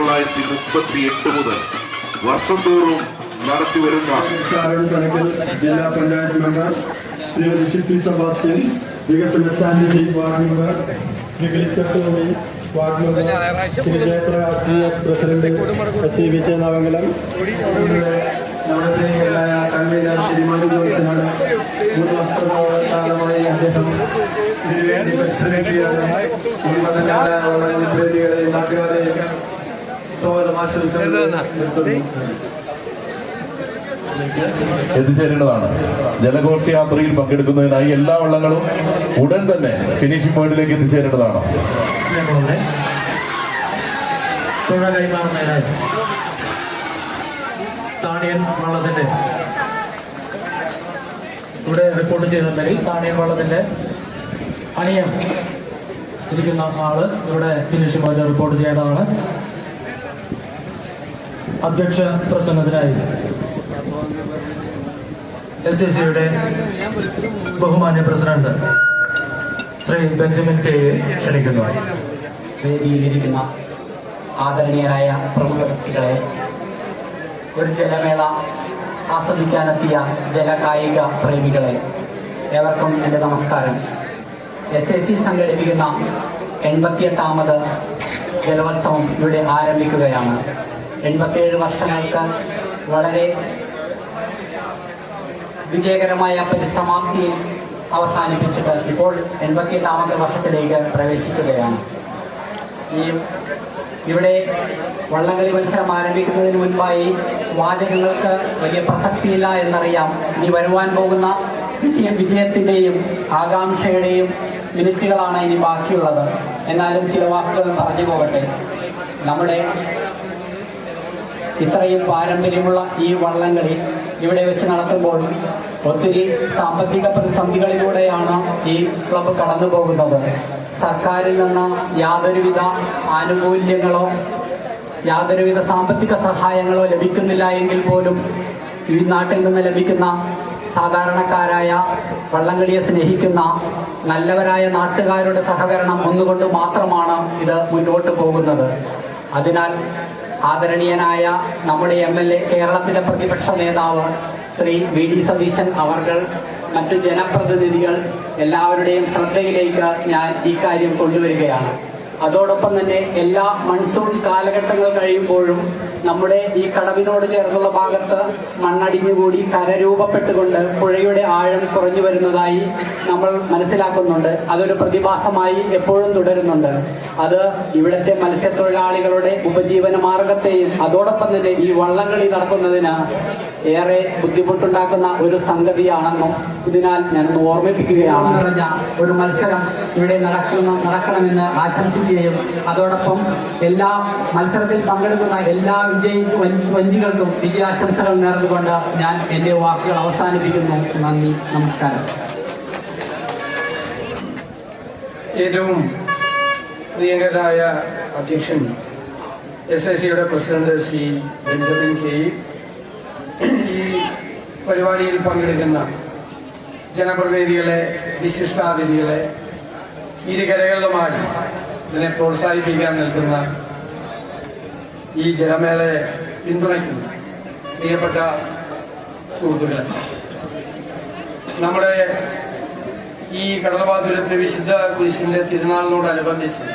1938 മുതൽ വർഷം തോറും നടത്തിവരുന്ന ജില്ലാ പഞ്ചായത്ത് മെമ്പർ ശ്രീമതി ഷിഫി സെബാസ്റ്റ്യൻ, വികസന സ്റ്റാൻഡിംഗ് ലീഗ് വാർഡ് മെമ്പർ വികലിക്കത്തോളി വാർഡ് മെമ്പർ ശ്രീ ജയത്ര പ്രസിഡന്റ് SC വിജയനാമംഗലം, നമ്മുടെ പ്രിയങ്കരായ കൺവീനർ ശ്രീ മനു ജോയ്സനാണ്. 3 വർഷക്കാലമായി അദ്ദേഹം ഇതിനുവേണ്ടി പരിശ്രമിക്കുകയാണ്. പ്രതികളെയും നാട്ടുകാരെയും സ്വാഗതം ആശംസിച്ചു എത്തിച്ചേരേണ്ടതാണ്. ജലഘോഷയാത്രയിൽ പങ്കെടുക്കുന്നതിനായി എല്ലാ വള്ളങ്ങളും ഉടൻ തന്നെ ഫിനിഷിംഗ് പോയിന്റിലേക്ക് എത്തിച്ചേരേണ്ടതാണ്. താണിയൻ വള്ളത്തിന്റെ ഇവിടെ റിപ്പോർട്ട് ചെയ്തിട്ടുണ്ടെങ്കിൽ താണിയൻ വള്ളത്തിന്റെ അണിയം ഇരിക്കുന്ന ആള് ഇവിടെ ഫിനിഷിംഗ് പോയിന്റ് റിപ്പോർട്ട് ചെയ്യേണ്ടതാണ്. അധ്യക്ഷ പ്രസംഗത്തിനായി SCCയുടെ ബഹുമാന്യ പ്രസിഡന്റ് ശ്രീ ബെഞ്ചമിൻ കെ ക്ഷണിക്കുന്നു. വേദിയിലിരിക്കുന്ന ആദരണീയരായ പ്രമുഖ വ്യക്തികളെ, ഒരു ജലമേള ആസ്വദിക്കാനെത്തിയ ജലകായിക പ്രേമികളെ, ഏവർക്കും എൻ്റെ നമസ്കാരം. SAC സംഘടിപ്പിക്കുന്ന 88ാമത് ജലോത്സവം ഇവിടെ ആരംഭിക്കുകയാണ്. 87 വർഷങ്ങൾക്ക് വളരെ വിജയകരമായ പരിസമാപ്തിയിൽ അവസാനിപ്പിച്ചിട്ട് ഇപ്പോൾ 88ാമത്തെ വർഷത്തിലേക്ക് പ്രവേശിക്കുകയാണ്. ഇവിടെ വള്ളംകളി മത്സരം ആരംഭിക്കുന്നതിന് മുൻപായി വാചകങ്ങൾക്ക് വലിയ പ്രസക്തിയില്ല എന്നറിയാം. ഇനി വരുവാൻ പോകുന്ന വിജയത്തിൻ്റെയും ആകാംക്ഷയുടെയും മിനിറ്റുകളാണ് ഇനി ബാക്കിയുള്ളത്. എന്നാലും ചില വാക്കുകൾ പറഞ്ഞു പോകട്ടെ. നമ്മുടെ ഇത്രയും പാരമ്പര്യമുള്ള ഈ വള്ളംകളി ഇവിടെ വെച്ച് നടത്തുമ്പോൾ ഒത്തിരി സാമ്പത്തിക പ്രതിസന്ധികളിലൂടെയാണ് ഈ ക്ലബ്ബ് കടന്നു പോകുന്നത്. സർക്കാരിൽ നിന്ന് യാതൊരുവിധ ആനുകൂല്യങ്ങളോ യാതൊരുവിധ സാമ്പത്തിക സഹായങ്ങളോ ലഭിക്കുന്നില്ല എങ്കിൽ പോലും ഈ നാട്ടിൽ നിന്ന് ലഭിക്കുന്ന സാധാരണക്കാരായ വള്ളംകളിയെ സ്നേഹിക്കുന്ന നല്ലവരായ നാട്ടുകാരുടെ സഹകരണം ഒന്നുകൊണ്ട് മാത്രമാണ് ഇത് മുന്നോട്ട് പോകുന്നത്. അതിനാൽ ആദരണീയനായ നമ്മുടെ MLA, കേരളത്തിലെ പ്രതിപക്ഷ നേതാവ് ശ്രീ VD സതീശൻ അവർകൾ, മറ്റു ജനപ്രതിനിധികൾ എല്ലാവരുടെയും ശ്രദ്ധയിലേക്ക് ഞാൻ ഈ കാര്യം കൊണ്ടുവരികയാണ്. അതോടൊപ്പം തന്നെ എല്ലാ മൺസൂൺ കാലഘട്ടങ്ങൾ കഴിയുമ്പോഴും നമ്മുടെ ഈ കടവിനോട് ചേർന്നുള്ള ഭാഗത്ത് മണ്ണടിഞ്ഞുകൂടി കര രൂപപ്പെട്ടുകൊണ്ട് പുഴയുടെ ആഴം കുറഞ്ഞു വരുന്നതായി നമ്മൾ മനസ്സിലാക്കുന്നുണ്ട്. അതൊരു പ്രതിഭാസമായി എപ്പോഴും തുടരുന്നുണ്ട്. അത് ഇവിടുത്തെ മത്സ്യത്തൊഴിലാളികളുടെ ഉപജീവന മാർഗത്തെയും അതോടൊപ്പം തന്നെ ഈ വള്ളംകളി നടക്കുന്നതിന് ഏറെ ബുദ്ധിമുട്ടുണ്ടാക്കുന്ന ഒരു സംഗതിയാണെന്നും ഇതിനാൽ ഞാനൊന്ന് ഓർമ്മിപ്പിക്കുകയാണ്. നിറഞ്ഞ ഒരു മത്സരം ഇവിടെ നടക്കണമെന്ന് ആശംസിക്കുകയും അതോടൊപ്പം എല്ലാ മത്സരത്തിൽ പങ്കെടുക്കുന്ന എല്ലാ വഞ്ചികൾക്കും വിജയാശംസകൾ നേർന്നുകൊണ്ട് ഞാൻ എൻ്റെ വാക്കുകൾ അവസാനിപ്പിക്കുന്നു. നന്ദി, നമസ്കാരം. ഏറ്റവും പ്രിയങ്കരായ അധ്യക്ഷൻ SACയുടെ പ്രസിഡന്റ് ശ്രീ ബെഞ്ചമിൻ കെ, ഈ പരിപാടിയിൽ പങ്കെടുക്കുന്ന ജനപ്രതിനിധികളെ, വിശിഷ്ടാതിഥികളെ, ഇരുകരകളിലുമായി ഇതിനെ പ്രോത്സാഹിപ്പിക്കാൻ നിൽക്കുന്ന ഈ ജലമേളയെ പിന്തുണയ്ക്കുന്ന പ്രിയപ്പെട്ട സുഹൃത്തുക്കളെ, നമ്മുടെ ഈ കടലവാതുരത്തെ വിശുദ്ധ കുരിശിൻ്റെ തിരുനാളിനോടനുബന്ധിച്ച്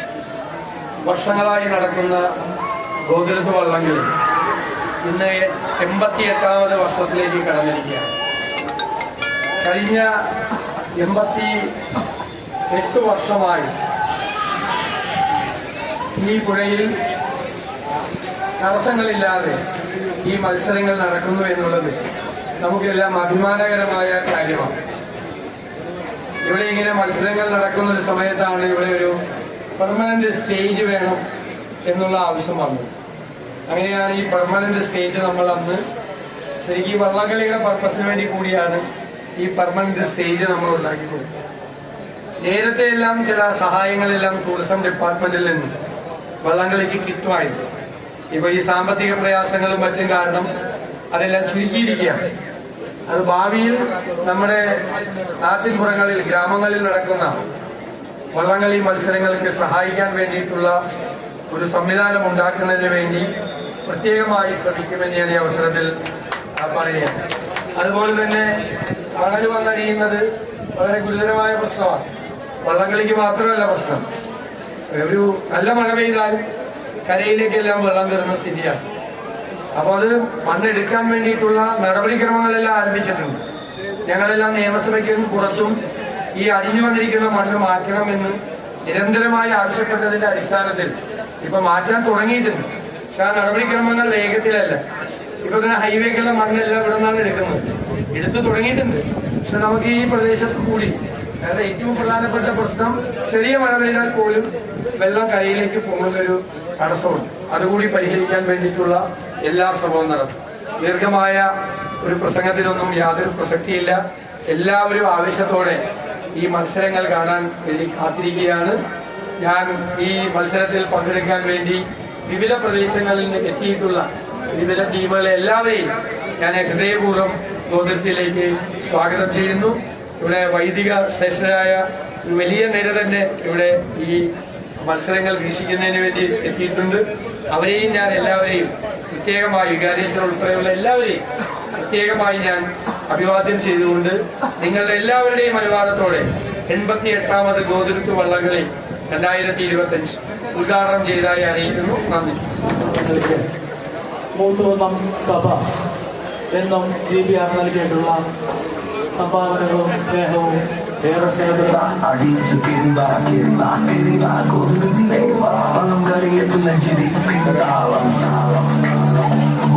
വർഷങ്ങളായി നടക്കുന്ന ഗോകുലത്ത് വള്ളംകളി ഇന്ന് 88ാമത് വർഷത്തിലേക്ക് കടന്നിരിക്കുകയാണ്. കഴിഞ്ഞ 88 വർഷമായി ഈ പുഴയിൽ തടസ്സങ്ങളില്ലാതെ ഈ മത്സരങ്ങൾ നടക്കുന്നു എന്നുള്ളത് നമുക്കെല്ലാം അഭിമാനകരമായ കാര്യമാണ്. ഇവിടെ ഇങ്ങനെ മത്സരങ്ങൾ നടക്കുന്ന ഒരു സമയത്താണ് ഇവിടെ ഒരു പെർമനന്റ് സ്റ്റേജ് വേണം എന്നുള്ള ആവശ്യം വന്നത്. അങ്ങനെയാണ് ഈ പെർമനന്റ് സ്റ്റേജ് നമ്മൾ അന്ന് ശരിക്കും വള്ളംകളിയുടെ പർപ്പസിന് വേണ്ടി കൂടിയാണ് ഈ പെർമനന്റ് സ്റ്റേജ് നമ്മൾ ഉണ്ടാക്കി കൊടുത്തത്. നേരത്തെ എല്ലാം ചില സഹായങ്ങളെല്ലാം ടൂറിസം ഡിപ്പാർട്ട്മെന്റിൽ നിന്ന് വള്ളംകളിക്ക് കിട്ടുമായിരുന്നു. ഇപ്പോൾ ഈ സാമ്പത്തിക പ്രയാസങ്ങളും മറ്റും കാരണം അതെല്ലാം ചുരുക്കിയിരിക്കുകയാണ്. അത് ഭാവിയിൽ നമ്മുടെ നാട്ടിൻപുറങ്ങളിൽ, ഗ്രാമങ്ങളിൽ നടക്കുന്ന വള്ളംകളി മത്സരങ്ങൾക്ക് സഹായിക്കാൻ വേണ്ടിയിട്ടുള്ള ഒരു സംവിധാനം ഉണ്ടാക്കുന്നതിന് വേണ്ടി പ്രത്യേകമായി ശ്രമിക്കുമെന്ന് ഞാൻ ഈ അവസരത്തിൽ പറയുക. അതുപോലെ തന്നെ മണൽ വന്നടിയുന്നത് വളരെ ഗുരുതരമായ പ്രശ്നമാണ്. വള്ളംകളിക്ക് മാത്രമല്ല പ്രശ്നം, ഒരു നല്ല മഴ പെയ്താൽ കരയിലേക്കെല്ലാം വെള്ളം കയറുന്ന സ്ഥിതിയാണ്. അപ്പോൾ അത് മണ്ണെടുക്കാൻ വേണ്ടിയിട്ടുള്ള നടപടിക്രമങ്ങളെല്ലാം ആരംഭിച്ചിട്ടുണ്ട്. ഞങ്ങളെല്ലാം നിയമസഭയ്ക്കും പുറത്തും ഈ അടിഞ്ഞു വന്നിരിക്കുന്ന മണ്ണ് മാറ്റണമെന്ന് നിരന്തരമായി ആവശ്യപ്പെട്ടതിന്റെ അടിസ്ഥാനത്തിൽ ഇപ്പൊ മാറ്റാൻ തുടങ്ങിയിട്ടുണ്ട്. പക്ഷെ ആ നടപടിക്രമങ്ങൾ വേഗത്തിലല്ല. ഇപ്പൊ തന്നെ ഹൈവേക്കുള്ള മണ്ണെല്ലാം ഇവിടെ നിന്നാണ് എടുത്തു തുടങ്ങിയിട്ടുണ്ട്. പക്ഷെ നമുക്ക് ഈ പ്രദേശത്ത് കൂടി, കാരണം ഏറ്റവും പ്രധാനപ്പെട്ട പ്രശ്നം ചെറിയ മഴ പെയ്താൽ പോലും വെള്ളം കരയിലേക്ക് പോകുന്നൊരു തടസ്സമുണ്ട്. അതുകൂടി പരിഹരിക്കാൻ വേണ്ടിയിട്ടുള്ള എല്ലാ ശ്രമവും നടത്തും. ദീർഘമായ ഒരു പ്രസംഗത്തിനൊന്നും യാതൊരു പ്രസക്തിയില്ല. എല്ലാവരും ആവേശത്തോടെ ഈ മത്സരങ്ങൾ കാണാൻ വേണ്ടി കാത്തിരിക്കുകയാണ്. ഞാൻ ഈ മത്സരത്തിൽ പങ്കെടുക്കാൻ വേണ്ടി വിവിധ പ്രദേശങ്ങളിൽ നിന്ന് എത്തിയിട്ടുള്ള വിവിധ ടീമുകളെ എല്ലാവരെയും ഞാൻ ഹൃദയപൂർവ്വം ഗോകുലത്തിലേക്ക് സ്വാഗതം ചെയ്യുന്നു. ഇവിടെ വൈദിക ശ്രേഷ്ഠരായ വലിയ നിര തന്നെ ഇവിടെ ഈ മത്സരങ്ങൾ വീക്ഷിക്കുന്നതിന് വേണ്ടി എത്തിയിട്ടുണ്ട്. അവരെയും ഞാൻ എല്ലാവരെയും പ്രത്യേകമായി വികാരീശ്വർ ഉൾപ്പെടെയുള്ള എല്ലാവരെയും പ്രത്യേകമായി ഞാൻ അഭിവാദ്യം ചെയ്തുകൊണ്ട് നിങ്ങളുടെ എല്ലാവരുടെയും അനുവാദത്തോടെ 88ാമത് ഗോതിരുത്ത് വള്ളംകളി 2025 ഉദ്ഘാടനം ചെയ്തതായി അറിയിക്കുന്നു. നന്ദി. മൂത്തൂർണം സഭ എന്നും GBR നൽകിയിട്ടുള്ള സംഭാവനകളും സ്നേഹവും ഏറെ സ്നേഹത്തിലുള്ള അടിച്ചു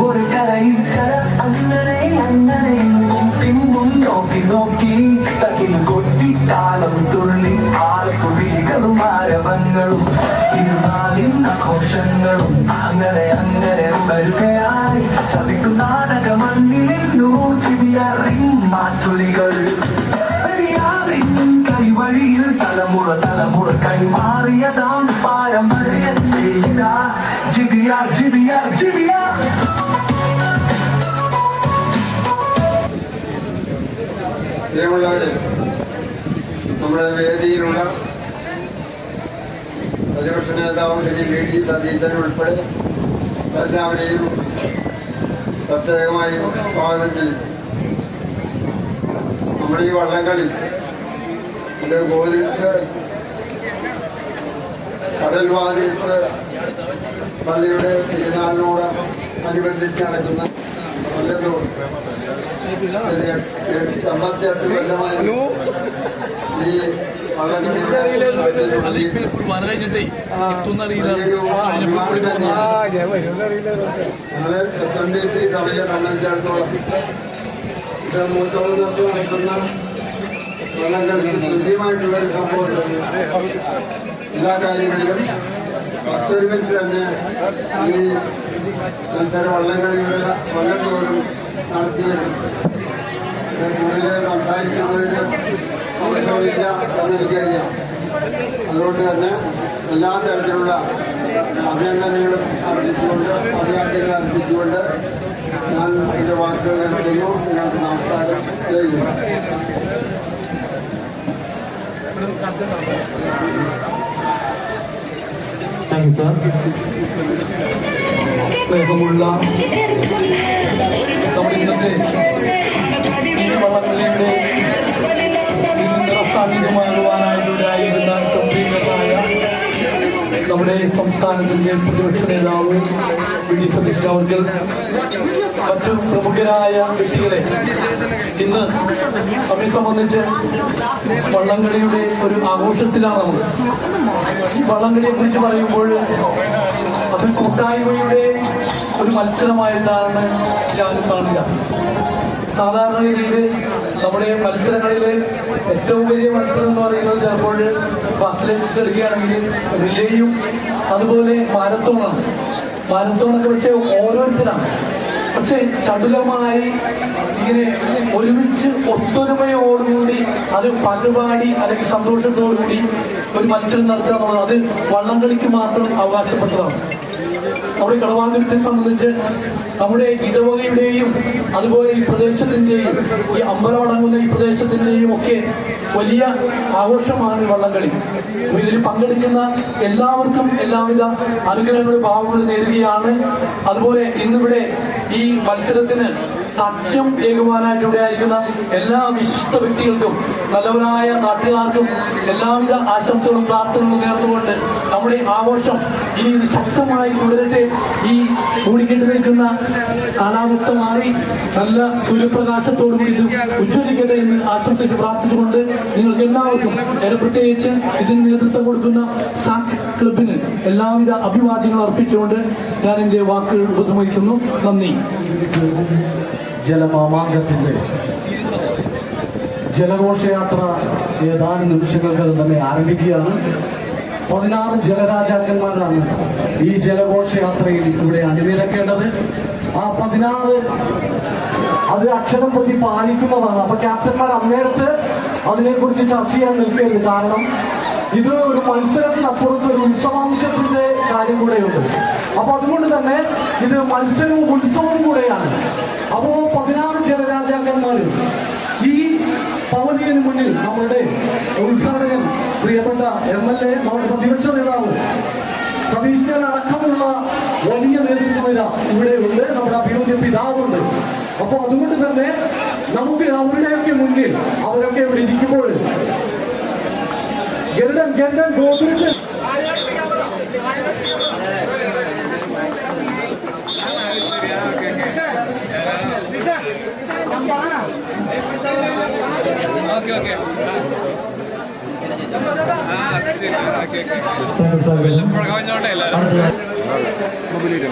ഒരു കരയിക്കര അങ്ങനെ അങ്ങനെ പിന്നും നോക്കി നോക്കി തകിൽ കൊട്ടിക്കാലം തുള്ളി ആലപ്പുഴകളും ആരവങ്ങളും തിരുനാളിൻ ആഘോഷങ്ങളും അങ്ങനെ അങ്ങനെ വരികയായി ചതിക്കും നാടകമണ്ണിലിന്നു ചിരിയറിൻ മാറ്റുലികൾ കൈവഴിയിൽ തലമുറ തലമുറ കൈമാറിയതാണ് പാരമ്പര്യം ചെയ്യുക ജിബിയ ജിബിയ ജിബിയ. പ്രിയമുള്ളവരെ, നമ്മുടെ വേദിയിലുള്ള പ്രതിപക്ഷ നേതാവ് ശ്രീ VD സതീശൻ ഉൾപ്പെടെ എല്ലാവരെയും പ്രത്യേകമായി സ്വാഗതം ചെയ്തു. നമ്മുടെ ഈ വള്ളംകളി ഇത് ഗോതിരുത്ത് കടൽവാതിരുത്ത് പള്ളിയുടെ തിരുനാളിനോട് അനുബന്ധിച്ച് നടക്കുന്ന കൊല്ലത്തോട് 58 കൊല്ലമായി ഈ വള്ളംകളിയുടെ ഞങ്ങളെ പത്തനംതിട്ട സഭയെ സംബന്ധിച്ചിടത്തോളം ഇത് മൂത്തോളം തൊട്ട് നടക്കുന്ന വള്ളംകളി തുല്യമായിട്ടുള്ളൊരു സംഭവം. എല്ലാ കാര്യങ്ങളിലും ഒത്തൊരുമിച്ച് തന്നെ ഈ മത്സര വള്ളംകളികളുടെ കൊല്ലത്തോടും നടത്തി വരുന്നു. കൂടുതൽ സംസാരിക്കുന്നതിന് അവസരമില്ല എന്നെനിക്കറിയാം. അതുകൊണ്ട് തന്നെ എല്ലാ തരത്തിലുള്ള അഭിനന്ദനങ്ങളും അർപ്പിച്ചുകൊണ്ട് അഭിവാദ്യങ്ങൾ അർപ്പിച്ചുകൊണ്ട് ഞാൻ എൻ്റെ വാക്കുകൾ നടത്തുന്നു. നിങ്ങൾക്ക് നമസ്കാരം ചെയ്യുന്നു. Thank you sir. സ്നേഹമുള്ള നമ്മുടെ ഇന്നത്തെ ഈ വള്ളംകളിയുടെ നിറസാന്നിധ്യമാകുവാനായിട്ടുണ്ടായിരുന്ന ഗംഭീരമായ നമ്മുടെ സംസ്ഥാനത്തിന്റെ പ്രതിപക്ഷ നേതാവ് VD സതീശൻ അവർക്ക് മറ്റു പ്രമുഖരായ വ്യക്തികളെ ഇന്ന് നമ്മെ സംബന്ധിച്ച് വള്ളംകളിയുടെ ഒരു ആഘോഷത്തിലാണ് നമ്മൾ. ഈ വള്ളംകളിയെ കുറിച്ച് പറയുമ്പോൾ അത് കൂട്ടായ്മയുടെ ഒരു മത്സരമായിട്ടാണ് ഞാൻ കാണുക. സാധാരണഗതിയിൽ നമ്മുടെ മത്സരങ്ങളിൽ ഏറ്റവും വലിയ മത്സരം എന്ന് പറയുന്നത് ചിലപ്പോൾ അത്ലറ്റിക്സ് എടുക്കുകയാണെങ്കിൽ റിലേയും അതുപോലെ മാരത്തോണാണ്. മാരത്തോണൊക്കെ പക്ഷേ ഓരോരുത്തരാണ്. പക്ഷെ ചടുലമായി ഇങ്ങനെ ഒരുമിച്ച് ഒത്തൊരുമയോടുകൂടി അത് പാട്ടുപാടി അല്ലെങ്കിൽ സന്തോഷത്തോടുകൂടി ഒരു മത്സരം നടത്തുക എന്നുള്ളത് അത് വള്ളംകളിക്ക് മാത്രം അവകാശപ്പെട്ടതാണ്. നമ്മുടെ കടവാതിരുത്തെ സംബന്ധിച്ച് നമ്മുടെ ഇടവകയുടെയും അതുപോലെ ഈ പ്രദേശത്തിന്റെയും ഈ അമ്പലമടങ്ങുന്ന ഈ പ്രദേശത്തിന്റെയും ഒക്കെ വലിയ ആഘോഷമാണ് വള്ളംകളി. ഇതിൽ പങ്കെടുക്കുന്ന എല്ലാവർക്കും എല്ലാവിധ അനുഗ്രഹങ്ങളും ഭാവങ്ങളും നേരുകയാണ്. അതുപോലെ ഇന്നിവിടെ ഈ മത്സരത്തിന് സാക്ഷ്യം ഏകുവാനായിട്ടിവിടെ ആയിരിക്കുന്ന എല്ലാ വിശിഷ്ട വ്യക്തികൾക്കും നല്ലവരായ നാട്ടുകാർക്കും എല്ലാവിധ ആശംസകളും പ്രാർത്ഥനകളും നേർന്നുകൊണ്ട് നമ്മുടെ ആഘോഷം ഇനി ഇത് ശക്തമായി തുടരട്ടെ. ഈ കൂടിക്കെട്ടി നിൽക്കുന്ന കാലാവസ്ഥ മാറി നല്ല സൂര്യപ്രകാശത്തോടുകൂടി ഇത് ഉജ്ജ്വലിക്കട്ടെ എന്ന് ആശംസിച്ച് പ്രാർത്ഥിച്ചുകൊണ്ട് നിങ്ങൾക്ക് എല്ലാവർക്കും പ്രത്യേകിച്ച് ഇതിന് നേതൃത്വം കൊടുക്കുന്ന സാക് ക്ലബിന് എല്ലാവിധ അഭിവാദ്യങ്ങൾ അർപ്പിച്ചുകൊണ്ട് ഞാൻ എൻ്റെ വാക്കുകൾ ഉപസംഹരിക്കുന്നു. നന്ദി. ജലമാമാങ്കത്തിന്റെ ജലഘോഷയാത്ര ഏതാനും നിമിഷങ്ങൾക്ക് തന്നെ ആരംഭിക്കുകയാണ്. 16 ജലരാജാക്കന്മാരാണ് ഈ ജലഘോഷയാത്രയിൽ ഇവിടെ അണിനിരക്കേണ്ടത്. ആ 16 അത് അക്ഷരം പ്രതി പാലിക്കുന്നതാണ്. അപ്പൊ ക്യാപ്റ്റന്മാർ അന്നേരത്ത് അതിനെക്കുറിച്ച് ചർച്ച ചെയ്യാൻ നിൽക്കരുത്. കാരണം ഇത് ഒരു മത്സരത്തിനപ്പുറത്ത് ഒരു ഉത്സവാംശത്തിന്റെ കാര്യം കൂടെയുണ്ട്. അപ്പൊ അതുകൊണ്ട് തന്നെ ഇത് മത്സരവും ഉത്സവവും കൂടെയാണ്. അപ്പോ 16 ജലരാജാക്കന്മാരും ഈ പവലിയന് മുന്നിൽ നമ്മളുടെ ഉദ്ഘാടകൻ പ്രിയപ്പെട്ട MLA നമ്മുടെ പ്രതിപക്ഷ നേതാവ് സതീശൻ അടക്കമുള്ള വലിയ നേതൃത്വനിര ഇവിടെ ഉണ്ട്. നമ്മുടെ അഭിമന്യ പിതാവുണ്ട്. അപ്പൊ അതുകൊണ്ട് തന്നെ നമുക്ക് അവരുടെയൊക്കെ മുന്നിൽ അവരൊക്കെ ഇവിടെ ഇരിക്കുമ്പോൾ ഗരുഡൻ ഗോപുരത്തിൽ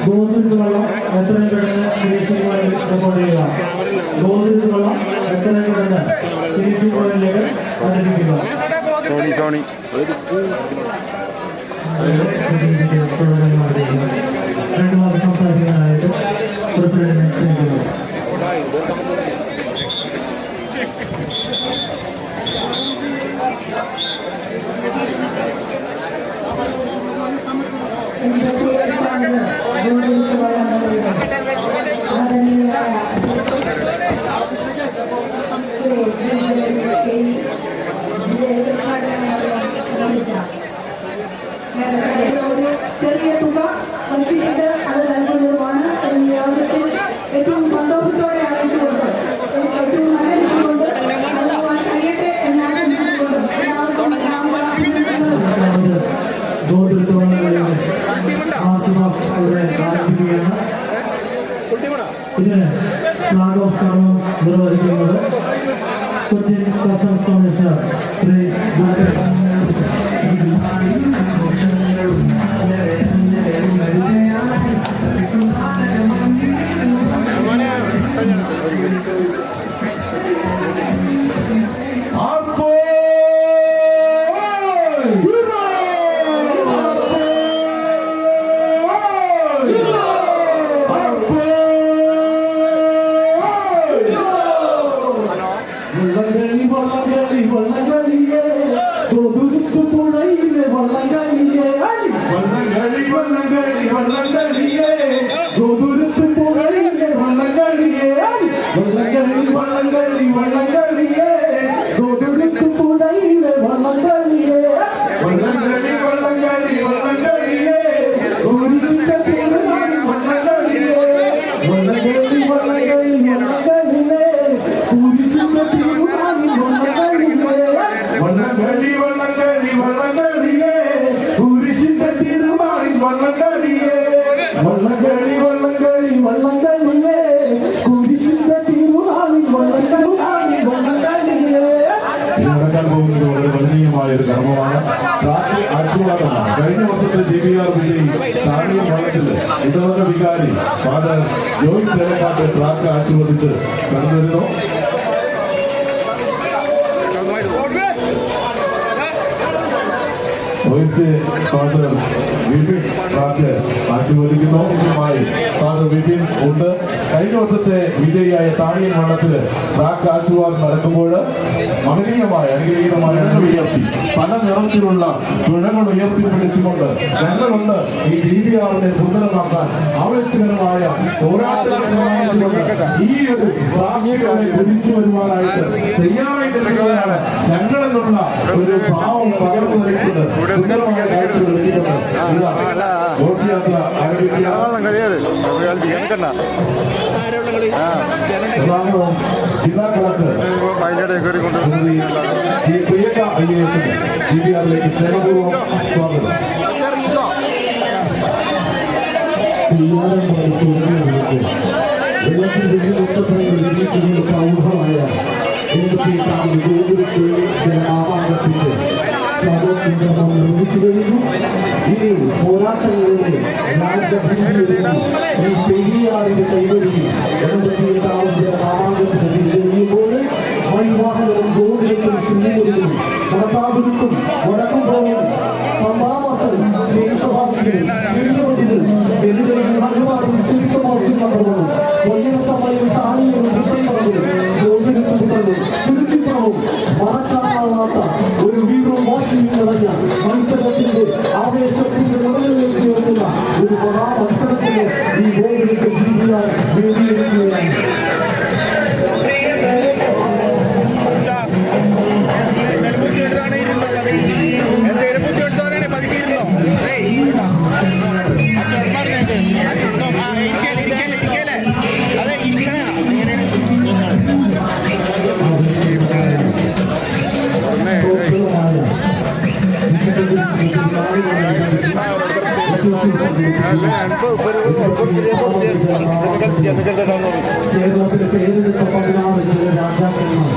ഗോതമ്പ് വെള്ളം എത്രയും പെട്ടെന്ന് റെക്കോർഡ് ചെയ്യുക. ഗോതമ്പ് വെള്ളം എത്രയും പെട്ടെന്ന് തിരിച്ചു പോയിലേക്ക് അവതരിപ്പിക്കുക. രണ്ടു വാക്ക് സംസാരിക്കാനായിട്ട് പ്രസിഡന്റിനെ ക്ഷണിക്കുന്നു. ചെറിയ തുക നൽകിയിട്ട് അത് നൽകുന്നതുമാണ്. ഏറ്റവും സന്തോഷത്തോടെ അറിയിച്ചുകൊണ്ട് ഏറ്റവും നല്ല രീതികൊണ്ട് കഴിയട്ടെ എന്നാണ് ഇതിന് ഫ്ലാഗ് ഓഫ് കർമ്മം നിർവഹിക്കുന്നത് കൊച്ചിൻ കസ്റ്റംസ് കമ്മീഷണർ ശ്രീ ഒരു കർമ്മമാണ്. രാത്രി ആശീർവാദമാണ്. കഴിഞ്ഞ വർഷത്തെ GBR വിജയി താഴെ വള്ളത്തിൽ ഇടവക വികാരി ഫാദർ ജോയ് തേലക്കാട്ട് ട്രാക്ക് ആശീർവദിച്ച് കടന്നുവരുന്നു. ഫാദർ വിപിൻ ട്രാക്ക് ആശീർവദിക്കുന്നു. ഫാദർ വിപിൻ ഉണ്ട്. കഴിഞ്ഞ വർഷത്തെ വിജയിയായ താണിയൻ വള്ളത്തില് ട്രാക്ക് ആശീർവാദം നടക്കുമ്പോൾ മഹനീയമായ അനുഗ്രഹീതമായ ഉയർത്തി പല നിറത്തിലുള്ള തുഴകൾ ഉയർത്തിപ്പിടിച്ചുകൊണ്ട് ഞങ്ങളുണ്ട് ഈ GBRനെ സുന്ദരമാക്കാൻ ആവശ്യകരമായ പോരാട്ടങ്ങളുണ്ട്. ഈ ഒരു ട്രാക്കിനെ കുതിച്ചു വരുവാനായിട്ട് തയ്യാറായിട്ടുള്ളവരാണ് ഞങ്ങളെന്നുള്ള ഒരു ഭാവം പകർന്നു നൽകിക്കൊണ്ട് സുന്ദരമായ കാഴ്ചകൾ ഘോഷയാത്ര ജില്ലാ കളക്ടർ പ്രിയങ്ക IAS GBRലേക്ക് സ്നേഹപൂർവ്വം സ്വാഗതം. വെള്ളത്തിൽ പ്രൗഢമായ ജനമാമാങ്കത്തിന്റെ നിർമ്മിച്ചു കഴിഞ്ഞു. ഇനി പോരാട്ടങ്ങളുടെ രാജ്യഭീതിയുടെ ഈ പെരിയാറിന്റെ കൈവഴി ജനമാമാങ്കത്തിന് കഴിയുമ്പോൾ വൈവാഹനവും ഗോകുലത്തും സിംഹൂരിലും നടത്താതിരിക്കും വടക്കും പോകും പമ്പാവാസനും ശേഷവാസികളും ശില്പതിലും എതിരെയും ഹനുമാനും ശേഷവാസിയും നടന്നു വയ്യത്തമ്മയും താണിയും ദൃശ്യങ്ങളും ഗോകുലത്തും ചുരുക്കിപ്പുറവും മറക്കാനാവാത്ത ഒരു വീടും മോശയും നിറഞ്ഞ മത്സരത്തിന്റെ ആവേശത്തിന്റെ മുകളിലേക്ക് ചേർക്കുന്ന ഒരു മഹാമത്സരത്തിന് ഈ ഗോകുലത്തെ ജീവിക്കാൻ വേദിയെടുക്കുകയാണ്. കേരളത്തിലെ പേരെടുത്ത 16 ചില രാജാക്കന്മാർ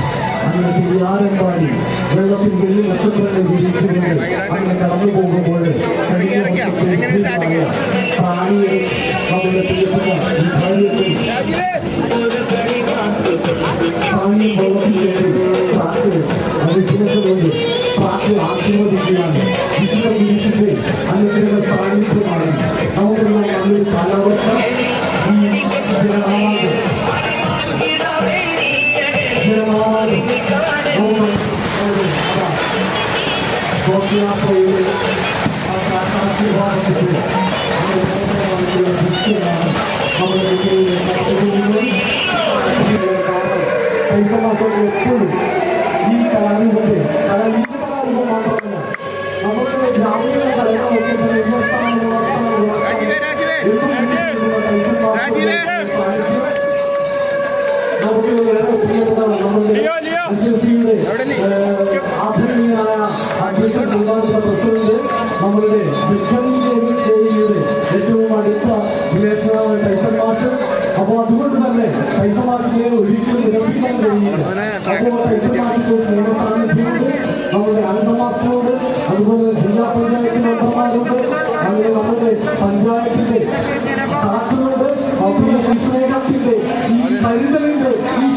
അങ്ങനെ ചെയ്യാറെമ്പാടി വെള്ളത്തിൽ വെള്ളി നക്ഷത്രങ്ങൾ വിരിച്ചുകൊണ്ട് അങ്ങനെ കടന്നു പോകുമ്പോൾ പ്രാണിയെ അവരുടെ പ്രിയപ്പെട്ട ഭാര്യത്തിൽ പ്രാണിയെ വെള്ളത്തിലേക്ക് അഭിഷേകമുണ്ട് പ്രാർത്ഥന ആശീർവദിക്കുകയാണ് വിശുദ്ധ കുരിശിന്റെ അനുഗ്രഹ സാന്നിധ്യമാണ് നമുക്കുള്ള നല്ലൊരു കാലാവസ്ഥ ഈ ഘോഷയാത്രയിലെ ആശീർവാദത്തിൽ എപ്പോഴും ഈ കലാരൂപത്തെ കലാരൂപം മാത്രമല്ല നമ്മുടെ ഗ്രാമീണ കലകൾ നമുക്ക് ഏറെ പ്രിയപ്പെട്ട നമ്മുടെ SSCയുടെ ആധുനികനായ അധ്യക്ഷൻ ബഹുമാനപ്പെട്ട പ്രസിഡന്റ് നമ്മളുടെ ദേവിയുടെ ഏറ്റവും അടുത്ത റിലേഷനാണ് ടൈസൺ മാസ്റ്റർ. അപ്പോൾ അതുകൊണ്ട് തന്നെ ടൈസൺ മാസ്റ്ററിനെ ഒരിക്കലും നിരസിക്കാൻ കഴിയില്ല. അപ്പോൾ ടൈസൺ മാസ്റ്റർക്ക് സ്നേഹ സാന്നിധ്യമുണ്ട് നമ്മുടെ അനന്ത മാസ്റ്ററോട്, അതുപോലെ ജില്ലാ പഞ്ചായത്ത് മെമ്പർമാരുണ്ട്, അങ്ങനെ നമ്മുടെ പഞ്ചായത്തിന്റെ കളക്ടറുണ്ട്, സ്നേഹത്തിന്റെ ഈ കരുതലിന്റെ ഈ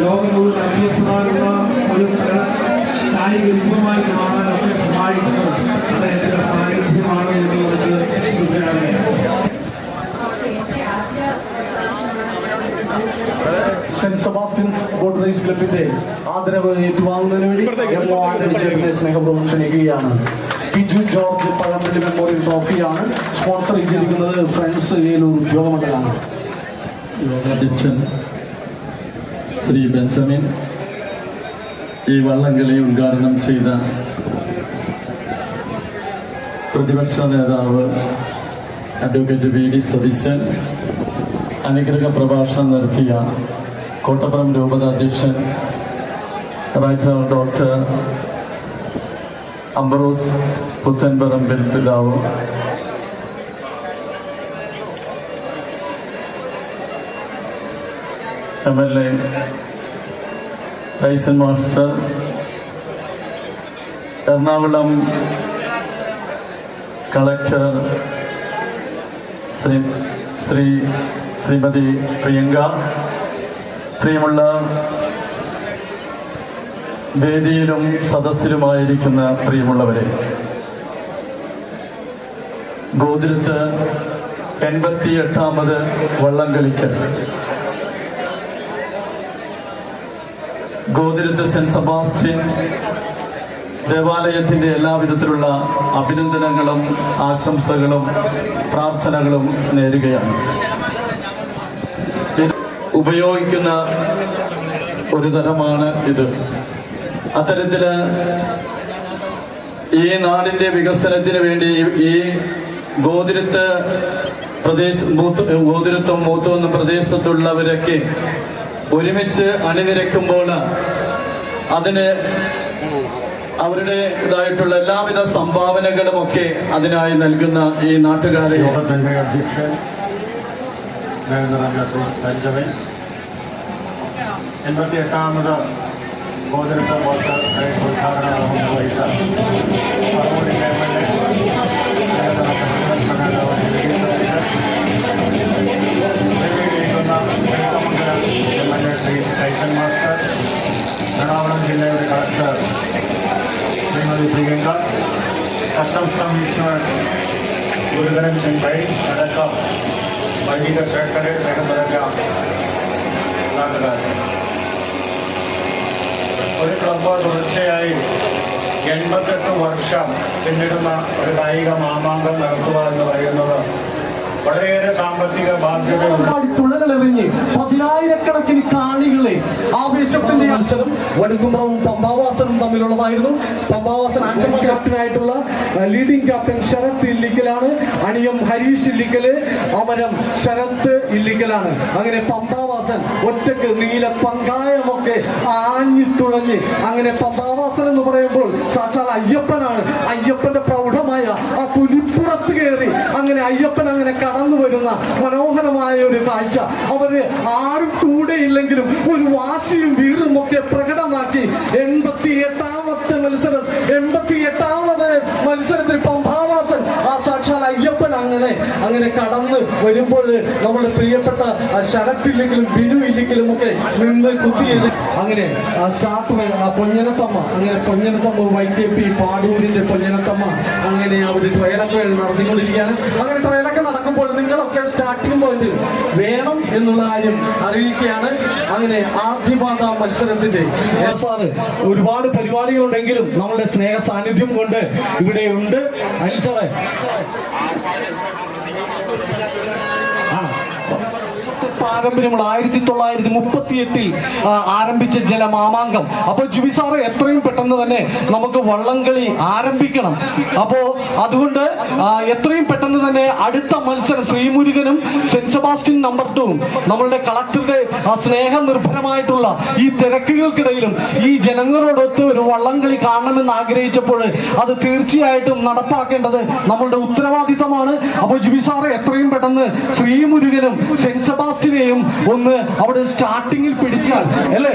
ലോകം മുഴുവൻ അന്വേഷണമാകുന്ന ഒരു കായിക രൂപമായി മാറാനൊക്കെ സഹായിക്കുന്നത് അദ്ദേഹത്തിന്റെ സാന്നിധ്യമാണ് എന്നുള്ളത് തീർച്ചയായും. സെന്റ് സെബാസ്റ്റ്യൻസ് ബോട്ട് റേസ് ക്ലബിന്റെ ആദരവ് ഏറ്റുവാങ്ങുന്നതിന് വേണ്ടി സ്നേഹപൂർവ്വം ക്ഷണിക്കുകയാണ്. പിജു ജോർജ് പഴമ്പള്ളി മെമ്മോറിയൽ ട്രോഫിയാണ് സ്പോൺസർ ചെയ്തിരിക്കുന്നത്. ഫ്രണ്ട്സ് ഏലൂർ ഉദ്യോഗമണ്ഡലമാണ്. യോഗാധ്യക്ഷൻ ശ്രീ ബെഞ്ചമിൻ ഈ വള്ളംകളി ഉദ്ഘാടനം ചെയ്ത പ്രതിപക്ഷ നേതാവ് അഡ്വക്കേറ്റ് VD സതീശൻ, അനുഗ്രഹ പ്രഭാഷണം നടത്തിയ കോട്ടപ്പുറം രൂപത അധ്യക്ഷൻ റൈറ്റർ ഡോക്ടർ അംബ്രോസ് പുത്തൻപറമ്പിൽ പിതാവ്, MLA Tyson master, Ernakulam collector Shrimati Priyanka, പ്രിയമുള്ള വേദിയിലും സദസ്സിലുമായിരിക്കുന്ന പ്രിയമുള്ളവരെ, ഗോതിരത്ത് 88ാമത് വള്ളംകളിക്ക് ഗോതിരത്ത് സെന്റ് സെബാസ്റ്റ്യൻ ദേവാലയത്തിന്റെ എല്ലാവിധത്തിലുള്ള അഭിനന്ദനങ്ങളും ആശംസകളും പ്രാർത്ഥനകളും നേരുകയാണ്. ഇത് ഉപയോഗിക്കുന്ന ഒരു തരമാണ് ഇത്. അത്തരത്തില് ഈ നാടിന്റെ വികസനത്തിന് വേണ്ടി ഈ ഗോതിരത്തും മൂത്തുവെന്ന പ്രദേശത്തുള്ളവരൊക്കെ ഒരുമിച്ച് അണിനിരക്കുമ്പോൾ അതിന് അവരുടേതായിട്ടുള്ള എല്ലാവിധ സംഭാവനകളുമൊക്കെ അതിനായി നൽകുന്ന ഈ നാട്ടുകാരെ യോഗത്തിന്റെ അധ്യക്ഷൻ ബെഞ്ചമിൻ, 88ാമത് ഗോതിരത്ത് വാട്ടർ റേസ് ഉദ്ഘാടനം നിർവഹിച്ച പറവൂരിലെ MLA ശ്രീ ടൈസൺ മാസ്റ്റർ, എറണാകുളം ജില്ലയുടെ collector Shrimati Priyanka, customs commissioner Gurudharan Singh ഭായ് അടക്കം വൈദിക ശ്രേഷ്ഠരെ നിരന്തരക നാട്ടുകാർ. ഒരു ക്ലബ്ബ് തുടർച്ചയായി 88 വർഷം പിന്നിടുന്ന ഒരു കായിക മാമാങ്കം നടത്തുക എന്ന് പറയുന്നത് വളരെയേറെ സാമ്പത്തിക ബാധ്യതയുണ്ട്. തുഴകളെറിഞ്ഞ് പതിനായിരക്കണക്കിന് കാണികളെ ആവേശത്തിന്റെ മത്സരം വടുക്കുംപുറവും പമ്പാവാസനും തമ്മിലുള്ളതായിരുന്നു. പമ്പാവാസൻ ആൻസർ ക്യാപ്റ്റനായിട്ടുള്ള ലീഡിംഗ് ക്യാപ്റ്റൻ ശരത് ഇല്ലിക്കലാണ്. അണിയം ഹരീഷ് ഇല്ലിക്കല്, അമരം ശരത് ഇല്ലിക്കലാണ്. അങ്ങനെ പമ്പാവാസൻ ഒറ്റക്ക് നീല പങ്കായമൊക്കെ ആഞ്ഞു തുഴഞ്ഞ് അങ്ങനെ പമ്പാവാസൻ എന്ന് പറയുമ്പോൾ സാക്ഷാൽ അയ്യപ്പനാണ്. അയ്യപ്പന്റെ പ്രൗഢമായ ആ പുലിപ്പുറത്ത് കയറി അങ്ങനെ അയ്യപ്പൻ അങ്ങനെ കടന്നു വരുന്ന മനോഹരമായ ഒരു കാഴ്ച. അവര് ആരും കൂടെയില്ലെങ്കിലും ഒരു വാശിയും വീറും ഒക്കെ പ്രകടമാക്കി 88ാമത്തെ മത്സരം 88ാമത് മത്സരത്തിൽ പമ്പാവാസൻ ആ സാക്ഷാൽ അയ്യപ്പൻ അങ്ങനെ കടന്ന് വരുമ്പോൾ നമ്മുടെ പ്രിയപ്പെട്ട ശരത്തില്ലെങ്കിലും ബിനു ഇല്ലെങ്കിലും ഒക്കെ നിന്ന് കുത്തിയത് അങ്ങനെ ആ സ്റ്റാർട്ട് പൊഞ്ഞനത്തമ്മ അങ്ങനെ പൊഞ്ഞനത്തമ്മ വൈദ്യപ്പി പാടൂരിന്റെ പൊഞ്ഞനത്തമ്മ അങ്ങനെ അവിടെ ട്രയലൊക്കെ നടത്തിക്കൊണ്ടിരിക്കുകയാണ്. അങ്ങനെ ട്രയലൊക്കെ നടക്കുമ്പോൾ നിങ്ങളൊക്കെ സ്റ്റാർട്ടിംഗ് പോയിന്റ് വേണം എന്നുള്ള കാര്യം അറിയിക്കുകയാണ്. അങ്ങനെ ആദ്യപാദ മത്സരത്തിന്റെ സാറ് ഒരുപാട് പരിപാടികളുണ്ടെങ്കിലും നമ്മുടെ സ്നേഹ സാന്നിധ്യം കൊണ്ട് ഇവിടെ ഉണ്ട്. അനിൽ സാറേ പാരമ്പര്യമുള്ള 1938 ആരംഭിച്ച ജലമാമാങ്കം. അപ്പൊ ജിബി സാറ് എത്രയും പെട്ടെന്ന് തന്നെ നമുക്ക് വള്ളംകളി ആരംഭിക്കണം. അപ്പോ അതുകൊണ്ട് എത്രയും പെട്ടെന്ന് തന്നെ അടുത്ത മത്സരം ശ്രീമുരുകനും സെന്റ് സെബാസ്റ്റ്യൻ നമ്പർ 2 നമ്മളുടെ കളക്ടറുടെ സ്നേഹനിർഭരമായിട്ടുള്ള ഈ തിരക്കുകൾക്കിടയിലും ഈ ജനങ്ങളോടൊത്ത് ഒരു വള്ളംകളി കാണണമെന്ന് ആഗ്രഹിച്ചപ്പോൾ അത് തീർച്ചയായിട്ടും നടപ്പാക്കേണ്ടത് നമ്മളുടെ ഉത്തരവാദിത്തമാണ്. അപ്പോൾ ജിബി സാറ് എത്രയും പെട്ടെന്ന് ശ്രീമുരുകനും സെന്റ് സെബാസ്റ്റ്യൻ ഒന്ന് അവിടെ സ്റ്റാർട്ടിങ്ങിൽ പിടിച്ചാൽ അല്ലേ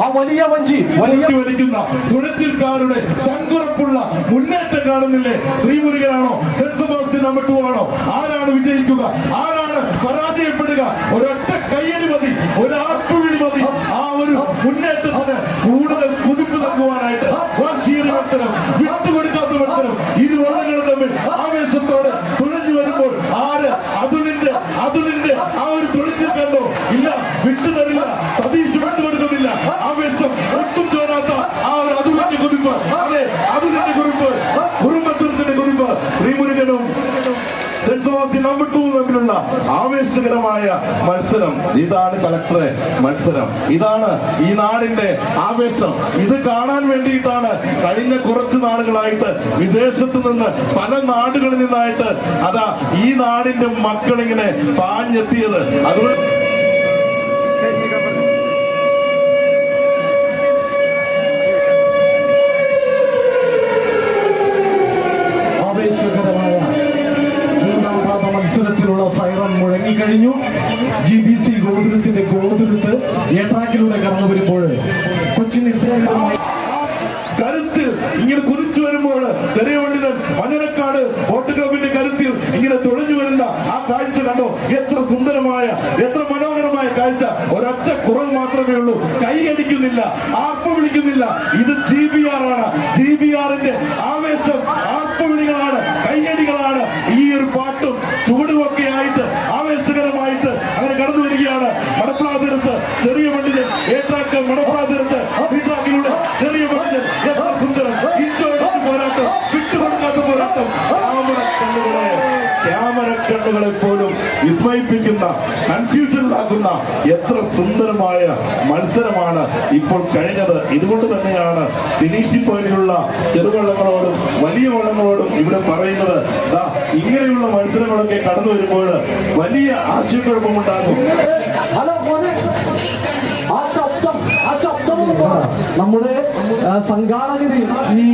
ആ വലിയ വഞ്ചി വലിക്കുന്ന തുഴച്ചിൽക്കാരുടെ ചങ്കുറപ്പുള്ള മുന്നേറ്റം കാണുന്നില്ലേ? ശ്രീമുരുകനാണോ സെന്റ് സെബാസ്റ്റ്യൻ നമ്പർ 2 ആണോ? ആരാണ് വിജയിക്കുക? ആരാണ് പരാജയപ്പെടുക? ഒരൊറ്റ കയ്യടി മതി, ഒരു ആർപ്പുവിളി മതി ആ ഒരു മുന്നേറ്റത്തിന് കൂടുതൽ കുതിപ്പ് നൽകുവാനായിട്ട്. വാശിയേറിയ മത്സരം, വിട്ടുകൊടുക്കാത്ത മത്സരം, ഇരു വള്ളങ്ങളും തമ്മിൽ ആവേശത്തോടെ തുഴഞ്ഞു വരുമ്പോൾ ആര് അതുലിന്റെ ആ ഒരു തുഴച്ചിൽ കണ്ടോ? ഇല്ല, വിട്ടുതരില്ല. സതീഷ് വിട്ടുകൊടുക്കുന്നില്ല. ആവേശം ഒട്ടും ചോരാത്ത ആ ഒരു അതുലിന്റെ കുതിപ്പ്, അതെ അതുലിന്റെ കുറിപ്പ്, കുറുമ്പത്തൂരത്തിന്റെ കുറിപ്പ്. ശ്രീമുരുകനും സെന്റ് സെബാസ്റ്റ്യൻ നമ്പർ 2 തമ്മിലുള്ള ആവേശകരമായ മത്സരം. ഇതാണ് കളക്ടറെ മത്സരം, ഇതാണ് ഈ നാടിന്റെ ആവേശം. ഇത് കാണാൻ വേണ്ടിയിട്ടാണ് കഴിഞ്ഞ കുറച്ച് നാളുകളായിട്ട് വിദേശത്ത് നിന്ന് പല നാടുകളിൽ നിന്നായിട്ട് അതാ ഈ നാടിന്റെ മക്കളിങ്ങനെ പാഞ്ഞെത്തിയത്. അതുകൊണ്ട് ആവേശകരമായ മത്സരത്തിലുള്ള സൈറൺ മുഴങ്ങിക്കഴിഞ്ഞു. GBC ഗോതുരത്തിന്റെ ഗോതുരത്ത് ഏട്രാക്കിലൂടെ കടന്നു വരുമ്പോൾ കൊച്ചിൻ കരുത്തിൽ ഇങ്ങനെ കുതിച്ചു വരുമ്പോൾ ചെറിയ പണ്ഡിതൻ മഞ്ഞനക്കാട് ബോട്ട് ക്ലബിന്റെ കരുത്തിൽ ഇങ്ങനെ തുഴഞ്ഞു വരുന്ന ആ കാഴ്ച കണ്ടോ? എത്ര സുന്ദരമായ, എത്ര മനോഹരമായ കാഴ്ച. ഒരൊറ്റ കുറവ് മാത്രമേ ഉള്ളൂ, കൈയടിക്കുന്നില്ല, ആർപ്പ് വിളിക്കുന്നില്ല. ഇത് GBR ആണ്. GBRന്റെ ആവേശം ആർപ്പുവിളികളാണ്, കൈയടികളാണ്. ഈ ഒരു പാട്ടും ചുവടുമൊക്കെ ആയിട്ട് ആവേശകരമായിട്ട് അങ്ങനെ കടന്നു വരികയാണ്. മടപ്രാതിരത്ത് ചെറിയ പണ്ഡിതൻ, ഏട്രാക്ക് മടപ്രാതിരത്ത് വീട്രാക്കിലൂടെ ചെറിയ പണ്ഡിതൻ. എത്ര സുന്ദരം, ഇഞ്ചോടിച്ച് പോരാട്ടം, വിട്ടുകൊടുക്കാത്ത പോരാട്ടം. ക്യാമറ കണ്ണുകളെ പോലും വിസ്മയിപ്പിക്കുന്ന, കൺഫ്യൂഷനിലാക്കുന്ന എത്ര സുന്ദരമായ മത്സരമാണ് ഇപ്പോൾ കഴിഞ്ഞത്. ഇതുകൊണ്ട് തന്നെയാണ് ഫിനിഷിംഗ് പോയിന്റിലുള്ള ചെറുവള്ളങ്ങളോടും വലിയ വള്ളങ്ങളോടും ഇവിടെ പറയുന്നത്, ഇങ്ങനെയുള്ള മത്സരങ്ങളൊക്കെ കടന്നു വരുമ്പോൾ വലിയ ആശയക്കുഴപ്പമുണ്ടാകും. നമ്മുടെ സംഘാടകര് ഈ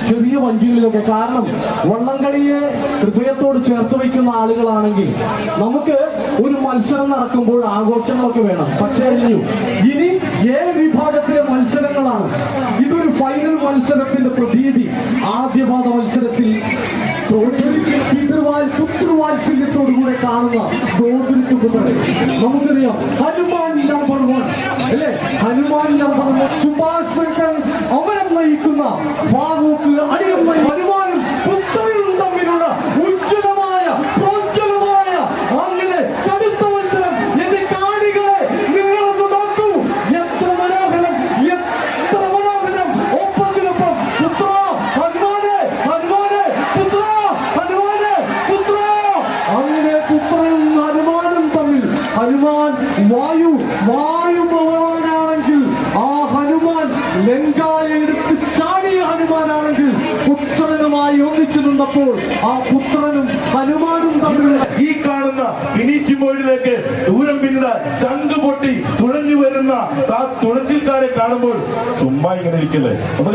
ചെറിയ വഞ്ചികളിലൊക്കെ, കാരണം വള്ളംകളിയെ ഹൃദയത്തോട് ചേർത്ത് വയ്ക്കുന്ന ആളുകളാണെങ്കിൽ നമുക്ക് ഒരു മത്സരം നടക്കുമ്പോൾ ആഘോഷങ്ങളൊക്കെ വേണം. പക്ഷേ ഇനി വിഭാഗത്തിലെ മത്സരങ്ങളാണ്. ഇതൊരു ഫൈനൽ മത്സരത്തിന്റെ പ്രതീതി. ആദ്യപാദ മത്സരത്തിൽ പുത്രവാത്സല്യത്തോടുകൂടെ കാണുന്ന ഗോകുലത്ത് കുതിര. നമുക്കറിയാം ഹനുമാൻ നമ്പർ 1 അല്ലെ? ഹനുമാൻ നമ്പർ 1 സുഭാഷ് വെങ്കൽ അവരം നയിക്കുന്ന ഫാറൂഖ് അടിയം ഹനുമാനും പുത്രനും തമ്മിലുള്ള ഉജ്ജ്വലമായ പ്രോജ്വലമായ അങ്ങനെ കടുത്ത മത്സരം. എന്റെ കാണികളെ നിങ്ങളൊന്ന് നോക്കൂ, എത്ര മനോഹരം, എത്ര മനോഹരം. ഒപ്പത്തിനൊപ്പം പുത്ര ഹനുമാനെ, ഹനുമാനെ പുത്ര, ഹനുമാനെ പുത്ര. പുത്രനുമായി ഒന്നിച്ചു നിന്നപ്പോൾ ആ പുത്രനും ഹനുമാനും തമ്മിലുള്ള ഈ കാണുന്ന ഫിനിഷിംഗ് ദൂരം പിന്നിത ചങ്ക് പൊട്ടി തുഴഞ്ഞു വരുന്ന ആ തുഴച്ചിൽക്കാരെ കാണുമ്പോൾ ചുമ്മാ ഇങ്ങനെ ഇരിക്കല്ലേ, ഒന്ന്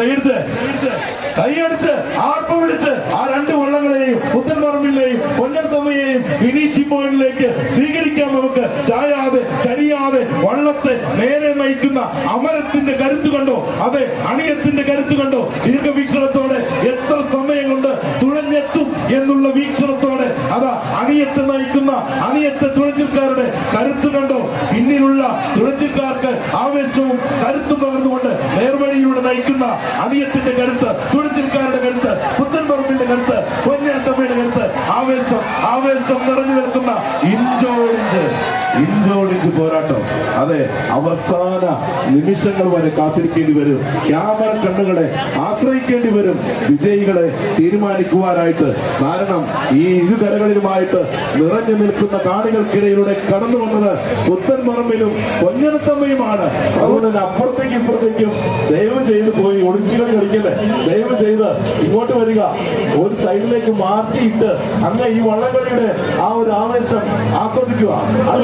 കൈയടിച്ച് ആർപ്പ് വിളിച്ച് ആ രണ്ട് വള്ളങ്ങളെയും പുത്തൻപറമ്പിലെയും പൊന്നത്തമ്മയെയും ഫിനിഷിംഗ് പോയിന്റിലേക്ക് സ്വീകരിക്കാൻ നമുക്ക്. ചായാതെ ചരിയാതെ വള്ളത്തെ നേരെ നയിക്കുന്ന അമരത്തിന്റെ കരുത്ത് കണ്ടോ, അതെ അണിയത്തിന്റെ കരുത്ത് കണ്ടോ. ദീർഘവീക്ഷണത്തോടെ എത്ര സമയം കൊണ്ട് തുഴഞ്ഞെത്തും എന്നുള്ള വീക്ഷണത്തോടെ അതാ അണിയത്തെ നയിക്കുന്ന അണിയത്തെ തുഴച്ചിൽക്കാരുടെ കരുത്ത് കണ്ടോ. പിന്നിലുള്ള തുഴച്ചിൽക്കാർക്ക് ആവേശവും കരുത്തും പകർന്നുകൊണ്ട് നേർവഴിയിലൂടെ നയിക്കുന്ന അണിയത്തിന്റെ കരുത്ത്, തുഴച്ചിൽക്കാരുടെ കരുത്ത്, പുത്തൻപറമ്പിന്റെ കരുത്ത്, പൊന്നത്തമ്മയുടെ കരുത്ത്, ആവേശം ആവേശം നിറഞ്ഞു നിൽക്കുന്ന ഇഞ്ചോടിഞ്ച് പോരാട്ടം. അതെ, അവസാന നിമിഷങ്ങൾ വരെ കാത്തിരിക്കേണ്ടി വരും, ക്യാമറ കണ്ണുകളെ ആശ്രയിക്കേണ്ടി വരും വിജയികളെ തീരുമാനിക്കുവാനായിട്ട്. കാരണം ഈ ഇരുകരകളിലുമായിട്ട് നിറഞ്ഞു നിൽക്കുന്ന കാണികൾക്കിടയിലൂടെ കടന്നു വന്നത് പുത്തൻപറമ്പിലും പൊന്നത്തമ്മയുമാണ്. അതുകൊണ്ട് അപ്പുറത്തേക്കും ഇപ്പുറത്തേക്കും ദയവ് ചെയ്ത് പോയി ഒളിച്ചുകൾ കളിക്കല്ലേ, ദയവ് ചെയ്ത് ഇങ്ങോട്ട് വരിക, ഒരു സൈഡിലേക്ക് മാറ്റിയിട്ട് അങ്ങ് ഈ വള്ളംകളിയുടെ ആ ഒരു ആവേശം ആസ്വദിക്കുക. അത്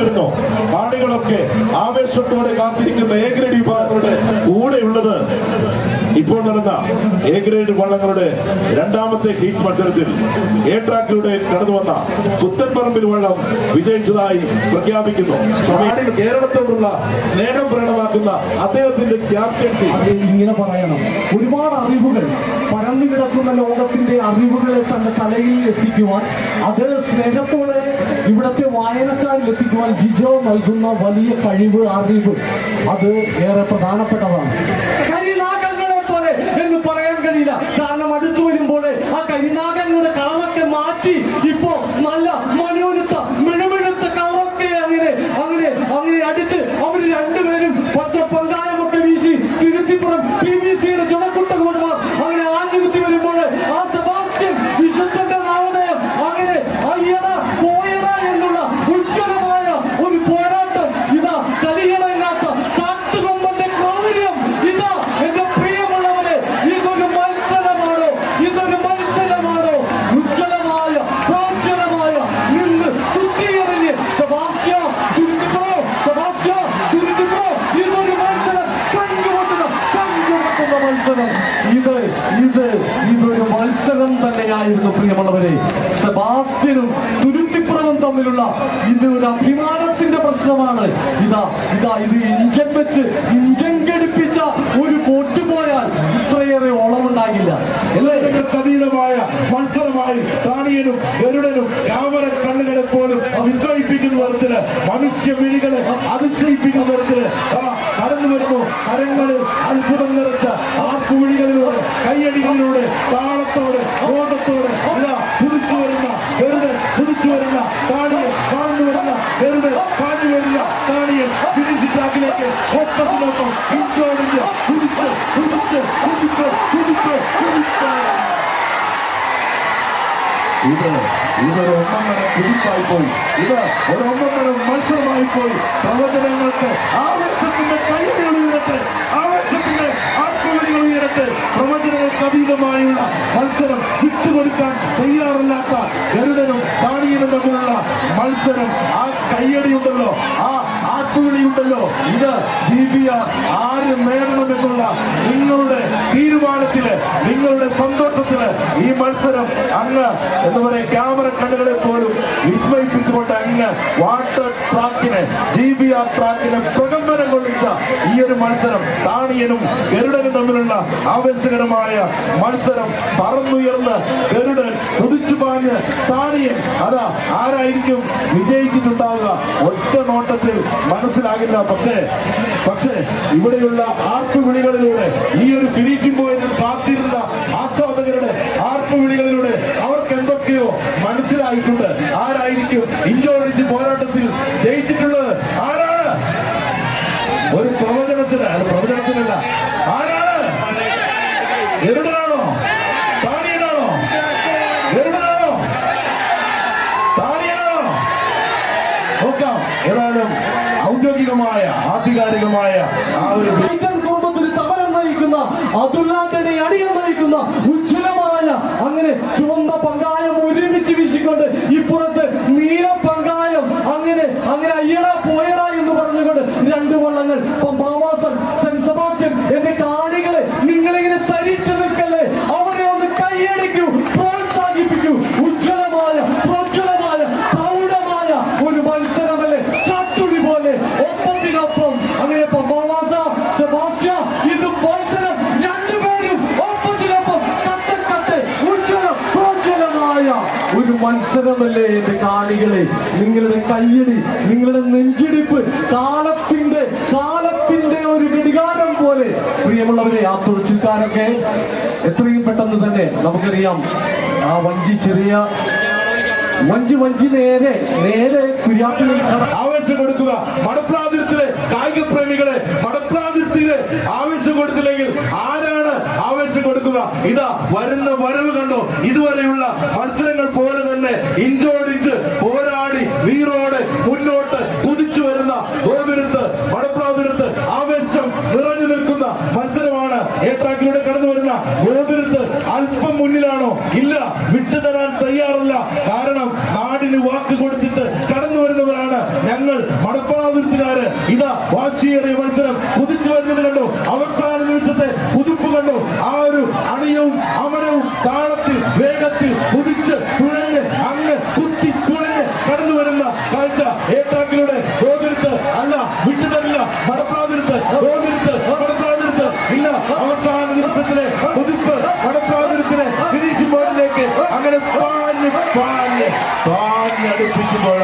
കാണികളൊക്കെ ആവേശത്തോടെ കാത്തിരിക്കുന്ന എ ഗ്രേഡ് വിഭാഗങ്ങളുടെ കൂടെയുള്ളത് ഇപ്പോൾ നടന്ന എ ഗ്രേഡ് വള്ളങ്ങളുടെ രണ്ടാമത്തെ ഹീറ്റ് മത്സരത്തിൽ എ ട്രാക്കിലൂടെ കടന്നു വന്ന പുത്തൻപറമ്പിൽ വള്ളം വിജയിച്ചതായി പ്രഖ്യാപിക്കുന്നു. കേരളത്തോടുള്ള സ്നേഹം പ്രകടമാക്കുന്ന അദ്ദേഹത്തിന്റെ ക്യാപ്റ്റൻസി. ഇങ്ങനെ പറയണം, ഒരുപാട് അറിവുകൾ പരന്നു കിടക്കുന്ന ലോകത്തിന്റെ അറിവുകളെ തന്റെ തലയിൽ എത്തിക്കുവാൻ, അത് സ്നേഹത്തോടെ ഇവിടത്തെ വായനക്കാരിൽ എത്തിക്കുവാൻ ജിജോ നൽകുന്ന വലിയ കഴിവ്, അറിവ്, അത് ഏറെ പ്രധാനപ്പെട്ടതാണ്. കരിനാഗങ്ങളെ പോലെ എന്ന് പറയാൻ കഴിയില്ല. കാരണം അടുത്തു വരുമ്പോൾ ആ കരിനാഗങ്ങളുടെ കളറൊക്കെ മാറ്റി ഇപ്പോ നല്ല മനോരുത്ത മിഴമിഴുത്ത കളറൊക്കെ അങ്ങനെ അങ്ങനെ അങ്ങനെ അടിച്ച് അവർ രണ്ടുപേരും പച്ച പങ്കായമൊക്കെ വീശി തിരുത്തിപ്പുറം PVC-യുടെ ചുണക്കുട്ടകുമാർ അങ്ങനെ ആഞ്ഞുകുത്തി വരുമ്പോൾ ആ സെബാസ്റ്റ്യൻ വിശുദ്ധന്റെ നാമധേയം അങ്ങനെ അയ്യട പോയട എന്നുള്ള ഉജ്ജ്വലമായ ഒരു പോരാട്ടം. ഇതാ കളികളല്ലാത്ത കാട്ടുകൊമ്പന്റെ ക്രൗര്യം. ഇതാ എന്റെ പ്രിയമുള്ളവരെ, ഇതൊരു മത്സരമാണോ? ഇതൊരു മത്സരമാണോ? ഉജ്ജ്വലമായ പ്രോജ്വലമായ നിന്ന് കുത്തിയെറിഞ്ഞ് സെബാസ്റ്റ്യ തുരുത്തിപ്പുറോ, സെബാസ്റ്റ്യ തുരുത്തിപ്പുറോ, ഇതൊരു മത്സരം, കണ്ടുകൊണ്ടുള്ള മത്സരം. ഇതൊരു മത്സരം തന്നെയായിരുന്നു പ്രിയമുള്ളവരെ. സെബാസ്റ്റ്യനും തുരുത്തിപ്പുറവും തമ്മിലുള്ള ഇത് ഒരു അഭിമാനത്തിന്റെ പ്രശ്നമാണ്. ഇത് ഇഞ്ചൻ വെച്ച് ഇഞ്ചൻ ഘടിപ്പിച്ച ഒരു ബോട്ട് പോയാൽ ഇത്രയേറെ ഓളമുണ്ടാകില്ല. അതീതമായ മത്സരമായി താണിയനും ഗരുഡനും ക്യാമറ കണ്ണുകളെ പോലും വിസ്മയിപ്പിക്കുന്ന തരത്തില്, മനുഷ്യ വിഴികളെ അതിശയിപ്പിക്കുന്ന തരത്തില് കടന്നു വരുന്നു. കരങ്ങളിൽ അത്ഭുതം നിറച്ച ആർപ്പുവിളികളിലൂടെ, കയ്യടികളിലൂടെ, താളത്തോടെ, ഓട്ടത്തോടെ കുതിച്ചു വരുന്ന ഗരുഡൻ, കുതിച്ചു വരുന്ന താണിയൻ, പാഞ്ഞു വരുന്ന ഗരുഡൻ, പാഞ്ഞു വരുന്ന താണിയൻ ഫിനിഷ് ട്രാക്കിലേക്ക് ഒപ്പത്തിനൊപ്പം ഇഞ്ചോടിഞ്ച് കുതിച്ച് കുതിച്ച് കുതിച്ച് കുതിച്ച് കുതിച്ച്. ഇതൊരു ഒന്നൊന്നര കുതിപ്പായി പോയി, ഇത് ഒരു ഒന്നൊന്നര മത്സരമായി പോയി. പ്രവചനങ്ങൾക്ക് ആവേശത്തിന്റെ കൈകൾ ഉയരട്ടെ, ആവേശത്തിന്റെ ആത്മവിളികൾ ഉയരട്ടെ. പ്രവചനങ്ങൾക്ക് അതീതമായുള്ള മത്സരം, വിട്ടുകൊടുക്കാൻ തയ്യാറില്ലാത്ത ഗരുഡനും താണിയനും തമ്മിലുള്ള മത്സരം. ആ കയ്യടിയുണ്ടല്ലോ, ആ ആത്മവിളിയുണ്ടല്ലോ, ഇത് DBR ആര് നേടണമെന്നുള്ള നിങ്ങളുടെ തീരുമാനത്തില്, നിങ്ങളുടെ സന്തോഷത്തില് ഈ മത്സരം അങ്ങ് എന്താ പറയുക, ക്യാമറ കണ്ണുകളെ പോലും വിസ്മയിപ്പിച്ചുകൊണ്ട് അങ്ങ് വാട്ടർ ട്രാക്കിന്, DBR ട്രാക്കിന് പ്രകമ്പനം കൊള്ളിച്ച ഈ ഒരു മത്സരം, താണിയനും ഗരുഡനും തമ്മിലുള്ള ആവേശകരമായ മത്സരം. പറന്നുയർന്ന് ഗരുഡൻ, കുതിച്ചു പാഞ്ഞ് താണിയൻ. അതാ ആരായിരിക്കും വിജയിച്ചിട്ടുണ്ടാവുക ഒറ്റ നോട്ടത്തിൽ മനസ്സിലാകില്ല. പക്ഷേ ഇവിടെയുള്ള ആർപ്പുവിളികളിലൂടെ, ഈ ഒരു ഫിനിഷിംഗ് പോയിന്റിൽ കാത്തിരുന്ന ആസ്വാദകരുടെ ആർപ്പുവിളികളിലൂടെ അവർക്ക് എന്തൊക്കെയോ മനസ്സിലായിട്ടുണ്ട്. ആരായിരിക്കും ഇഞ്ചോടിഞ്ച് പോരാട്ടത്തിൽ ജയിച്ചിട്ടുള്ളത്? ആരാണ്? ഒരു പ്രവചനത്തിനല്ല, ആരാണ്? ഗരുഡനാണോ? താണിയനാണോ? ഗരുഡനാണോ? താണിയനാണോ? നോക്കാം. ഏതായാലും ഔദ്യോഗികമായ ആധികാരികമായ ആ ഒരു കുടുംബത്തിൽ തമരം നയിക്കുന്ന അതുല്ലാന്റെ അടിയം നയിക്കുന്ന ഉജ്ജ്വലമായ അങ്ങനെ ചുവന്ന പങ്കായം ഒരുമിച്ച് വീശിക്കൊണ്ട് ഇപ്പുറത്ത് നീല പങ്കായം അങ്ങനെ അങ്ങനെ അയ്യടാ പോയടാ എന്ന് പറഞ്ഞുകൊണ്ട് രണ്ട് വള്ളങ്ങൾ പമ്പാവാസൻ സെന്റ് സെബാസ്റ്റ്യൻ എന്റെ കാണികളെ നിങ്ങളിങ്ങനെ തരിച്ചു നിൽക്കല്ലേ, അവരെ ഒന്ന് കൈയടിക്കൂ, പ്രോത്സാഹിപ്പിക്കൂ. ഉജ്ജ്വലമായ പ്രോജ്വലമായ പ്രൗഢമായ ഒരു മത്സരമല്ലേ, ചട്ടുടി പോലെ ഒപ്പത്തിനൊപ്പം. അങ്ങനെ പമ്പാവാസ സെബാസ്റ്റ്യ ഇത് മത്സരം രണ്ടുപേരും ഒപ്പത്തിനൊപ്പം കട്ടക്കട്ടെ ഉജ്ജ്വലം പ്രോജ്വലമായ ഒരു മത്സരമല്ലേ എന്റെ കാണികളെ. നിങ്ങളുടെ കയ്യടി, നിങ്ങളുടെ നെഞ്ചിടിപ്പ് കാലത്തിന്റെ ഒരു ഘടികാരം പോലെ. പ്രിയമുള്ളവരെ, ആ തുഴച്ചിൽക്കാരൊക്കെ എത്രയും പെട്ടെന്ന് തന്നെ നമുക്കറിയാം ആ വഞ്ചി നേരെ കുര്യാപ്പിലേക്ക് ആവേശം കൊടുക്കുക. മടപ്രാതിരത്തിലെ കായിക പ്രേമികളെ, മടപ്രാതിരത്തിലെ ആവേശം കൊടുത്തില്ലെങ്കിൽ ആരാണ് ആവേശം കൊടുക്കുക? ഇതാ വരുന്ന വരവ് കണ്ടോ. ഇതുവരെയുള്ള മത്സരങ്ങൾ പോലെ തന്നെ ഇഞ്ചോടിഞ്ച് പോരാടി വീറോടെ മുന്നോട്ട് കുതിച്ചു വരുന്ന ഗോപുരത്ത്, മടപ്രാതിരത്ത് ആവേശം നിറഞ്ഞു നിൽക്കുന്ന മത്സരമാണ്. ട്രാക്കിലൂടെ കടന്നു വരുന്ന ഗോപുരത്ത് അല്പം മുന്നിലാണോ? ഇല്ല, വിട്ടുതരാൻ തയ്യാറല്ല. കാരണം നാടിന് വാക്ക് കൊടുത്തിട്ട് കടന്നു വരുന്നവരാണ് ഞങ്ങൾ മടപ്രാതിരത്തുകാര്. ഇതാ വാശിയേറിയ മത്സരം കുതിച്ചു വരുന്നത് കണ്ടോ. അവസാന നിമിഷത്തെ കുതിപ്പ് കണ്ടോ. ആ ഒരു അണിയവും അമരവും താളത്തിൽ വേഗത്തിൽ കുതിച്ച് തുഴഞ്ഞ് അങ്ങ് കുത്തി തുഴഞ്ഞ് കടന്നു വരുന്ന കാഴ്ച ട്രാക്കിലൂടെ ഗോപുരത്ത്. അല്ല, വിട്ടുതരില്ല മടപ്രാതിരത്ത്, ഗോപുരത്ത് മടപ്രാതിരത്ത്. ഇല്ല, അവസാന നിമിഷത്തിലെ കുതിപ്പ് മടപ്രാതിരത്തിന് ഫിനിഷിംഗ് ബോർഡിലേക്ക് അങ്ങനെ പാഞ്ഞടുപ്പിക്കുമ്പോൾ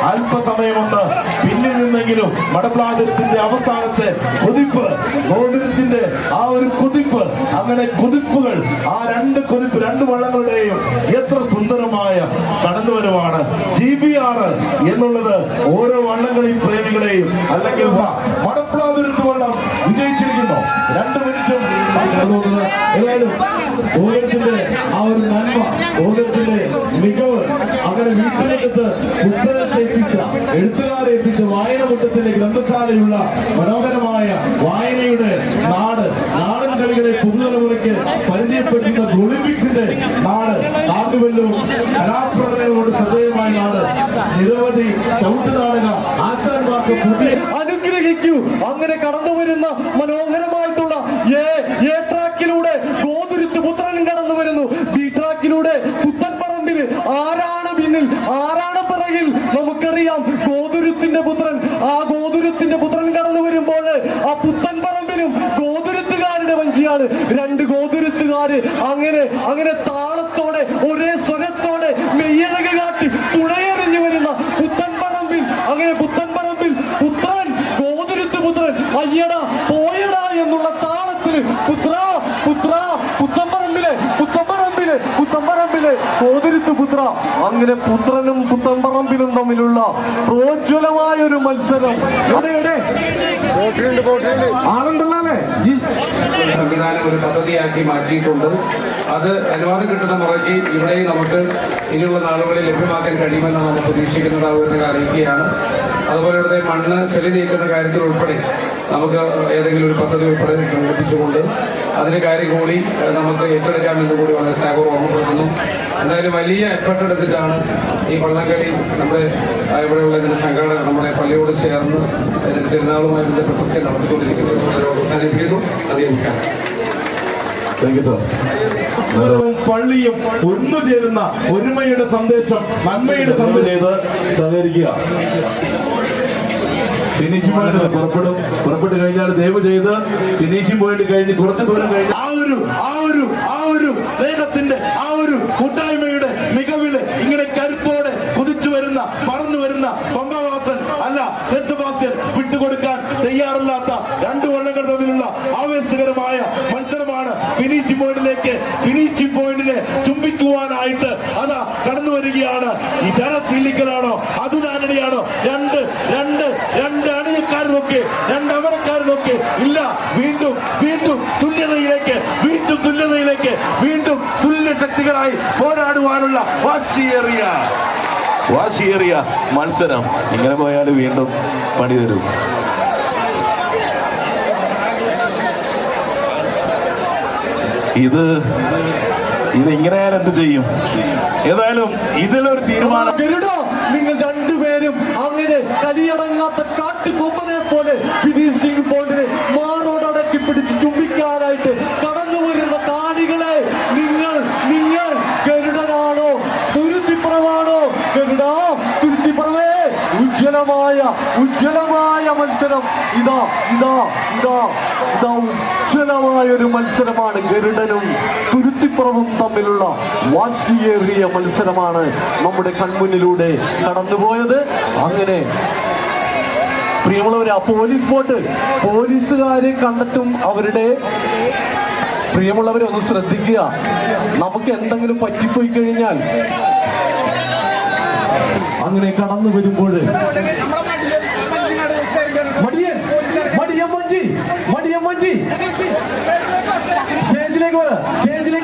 അല്പസമയമൊന്ന് പിന്നിൽ നിന്നെങ്കിലും മടപ്രാതിരത്തിന്റെ അവസാനത്തെ കുതിപ്പ്, ഗോപുരത്തിന്റെ ആ ഒരു കുതിപ്പ്, അങ്ങനെ കുതിപ്പുകൾ, ആ രണ്ട് വള്ളങ്ങളുടെയും എത്ര സുന്ദരമായ കടന്നുവരവാണ്. GBR എന്നുള്ളത് ഓരോ വള്ളംകളി പ്രേമികളെയും അല്ലെങ്കിൽ മടപ്രാതിരത്ത് വള്ളം വിജയിച്ചിരിക്കുന്നു. 2 മിനിറ്റും ഏതായാലും ഗോപുരത്തിന്റെ ആ ഒരു നന്മ, ഗോപുരത്തിന്റെ മികവ്, അങ്ങനെ വീട്ടിലെടുത്ത് പുസ്തകത്തെ എത്തിച്ച, എഴുത്തുകാരെ എത്തിച്ച വായനമുറ്റത്തിന്റെ ഗ്രന്ഥശാലയുള്ള മനോഹരമായ വായനയുടെ നാട്, നാടൻ കളികളെ പുതുതലമുറയ്ക്ക് പരിചയപ്പെടുത്തുന്ന ഒളിമ്പിക്സിന്റെ നാട്, നാട്ടുവെല്ലവും കലാപ്രകടനങ്ങളോട് ശ്രദ്ധേയമായ നാട്, നിരവധി ചവിട്ട് നാടക ആശാന്മാർക്ക് പുതിയ അനുഗ്രഹിക്കൂ. അങ്ങനെ കടന്നു വരുന്ന മനോഹരമായിട്ടുള്ള എ ട്രാക്കിലൂടെ ഗോതുരുത്ത് പുത്രൻ കടന്നു വരുന്നു. ബി ട്രാക്കിലൂടെ പുത്തൻപറമ്പില് ആരാണ് പിന്നിൽ, ആരാണ് പിറകിൽ നമുക്കറിയാം. ഗോതുരുത്തിന്റെ പുത്രൻ, ആ ഗോതുരുത്തിന്റെ പുത്രൻ കടന്നു വരുമ്പോൾ ആ പുത്തൻപറമ്പിലും ഗോതുരുത്തുകാരുടെ വഞ്ചിയാണ്. 2 ഗോതുരുത്തുകാര് അങ്ങനെ താളത്തോടെ ഒരേ സ്വരത്തോടെ മെയ്യഴക് കാട്ടി തുഴയെറിഞ്ഞു വരുന്ന പുത്തൻപറമ്പിൽ, അങ്ങനെ പുത്തൻപറമ്പിൽ പുത്രൻ, ഗോതുരുത്ത് പുത്രൻ അയ്യട പോയടാ എന്നുള്ള താളത്തില് പുത്തമ്പറമ്പിലെ ഗോതുരുത്ത് പുത്ര, അങ്ങനെ പുത്രനും പുത്തമ്പറമ്പിലും തമ്മിലുള്ള പ്രോജ്വലമായ ഒരു മത്സരം. ആളുണ്ടല്ലേ സംവിധാനം ഒരു പദ്ധതിയാക്കി മാറ്റിയിട്ടുണ്ട്. അത് അനുവാദം കിട്ടുന്ന മുറയ്ക്ക് ഇവിടെ നമുക്ക് ഇനിയുള്ള നാളുകളിൽ ലഭ്യമാക്കാൻ കഴിയുമെന്ന് നമ്മൾ പ്രതീക്ഷിക്കുന്നതാവുമെന്ന് അറിയിക്കുകയാണ്. അതുപോലെ ഇവിടുത്തെ മണ്ണ് ചെളി നീക്കുന്ന കാര്യത്തിൽ ഉൾപ്പെടെ നമുക്ക് ഏതെങ്കിലും ഒരു പദ്ധതി ഉൾപ്പെടെ സംഘടിപ്പിച്ചുകൊണ്ട് അതിന് കാര്യം കൂടി നമുക്ക് ഏറ്റെടുക്കാമെന്ന് കൂടി വളരെ സ്നേഹം ഓർമ്മപ്പെടുത്തുന്നു. എന്തായാലും വലിയ എഫർട്ട് എടുത്തിട്ടാണ് ഈ വള്ളംകളി നമ്മുടെ ഇവിടെയുള്ള ഇതിന്റെ സംഘാടകർ നമ്മുടെ പള്ളിയോട് ചേർന്ന് തിരുനാളുമായി ബന്ധപ്പെട്ടൊക്കെ നടത്തിക്കൊണ്ടിരിക്കുന്നത്. അവസാനിപ്പിക്കുന്നു. നന്ദി, നമസ്കാരം. പള്ളിയും ഒന്നുചേരുന്ന ഒരുമയുടെ സന്ദേശം, നന്മയുടെ സന്ദേശം ചെയ്ത് സഹകരിക്കുക. ഫിനിഷിംഗ് പോയിന്റ് പുറപ്പെട്ടു കഴിഞ്ഞാൽ ദയവ് ചെയ്ത് ഫിനിഷിംഗ് പോയിന്റ് കഴിഞ്ഞ് കുറച്ച് ദൂരം കഴിഞ്ഞ് ആ ഒരു സ്നേഹത്തിന്റെ ആ ഒരു കൂട്ടായ്മയുടെ മികവില് ഇങ്ങനെ കരുത്തോടെ കുതിച്ചു വരുന്ന, പറന്നു വരുന്ന പമ്പാവാസൻ അല്ല സെന്റ് സെബാസ്റ്റ്യൻ വിട്ടുകൊടുക്കാൻ തയ്യാറല്ലാത്ത 2 വള്ളങ്ങൾ തമ്മിലുള്ള ആവേശകരമായ മത്സരമാണ്. ഫിനിഷിംഗ് പോയിന്റിനെ ചുംബിക്കുവാനായിട്ട് അതാ കടന്നു വരികയാണ്. ഈ ശരത് ഇല്ലിക്കലാണോ അതുൽ ആന്റണിയാണോ? രണ്ട് അണിയക്കാരനൊക്കെ, 2 അമരക്കാരനൊക്കെ ഇല്ല. വീണ്ടും തുല്യതയിലേക്ക്, വീണ്ടും തുല്യ ശക്തികളായി പോരാടുവാനുള്ള വാശിയേറിയ മത്സരം. ഇങ്ങനെ പോയാൽ വീണ്ടും പണി തരും. ഇത് ഇത് ഇങ്ങനെയാൽ എന്ത് ചെയ്യും? ഏതായാലും ഇതിലൊരു തീരുമാനം. നിങ്ങൾ രണ്ടുപേരും അങ്ങനെ കലിയടങ്ങാത്ത കാട്ടുകൊമ്പനെ പോലെ ഫിനിഷിംഗ് പോയിന്റിനെ മാറോടക്കി പിടിച്ച് ചുംബിക്കാനായിട്ട് കടന്നു വരുന്ന കാണികളെ നിങ്ങൾ ഗരുഡനാണോ തുരുത്തിപ്പുറമാണോ? ഗരുഡ തുരുത്തിപ്പുറമേ, ഉജ്ജ്വലമായ മത്സരം. ഇതാ ഉജ്ജ്വലമായ ഒരു മത്സരമാണ്. ഗരുഡനും തുരുത്തിപ്പുറവും തമ്മിലുള്ള വാശിയേറിയ മത്സരമാണ് നമ്മുടെ കൺമുന്നിലൂടെ കടന്നുപോയത്. അങ്ങനെ പ്രിയമുള്ളവരെ, ആ പോലീസ് ബോട്ട് പോലീസുകാരെ കണ്ടിട്ടും അവരുടെ പ്രിയമുള്ളവരെ ഒന്ന് ശ്രദ്ധിക്കുക. നമുക്ക് എന്തെങ്കിലും പറ്റിപ്പോയി കഴിഞ്ഞാൽ അങ്ങനെ കടന്നു വരുമ്പോൾ മടിയമ്മഞ്ചി സ്റ്റേജിലേക്ക്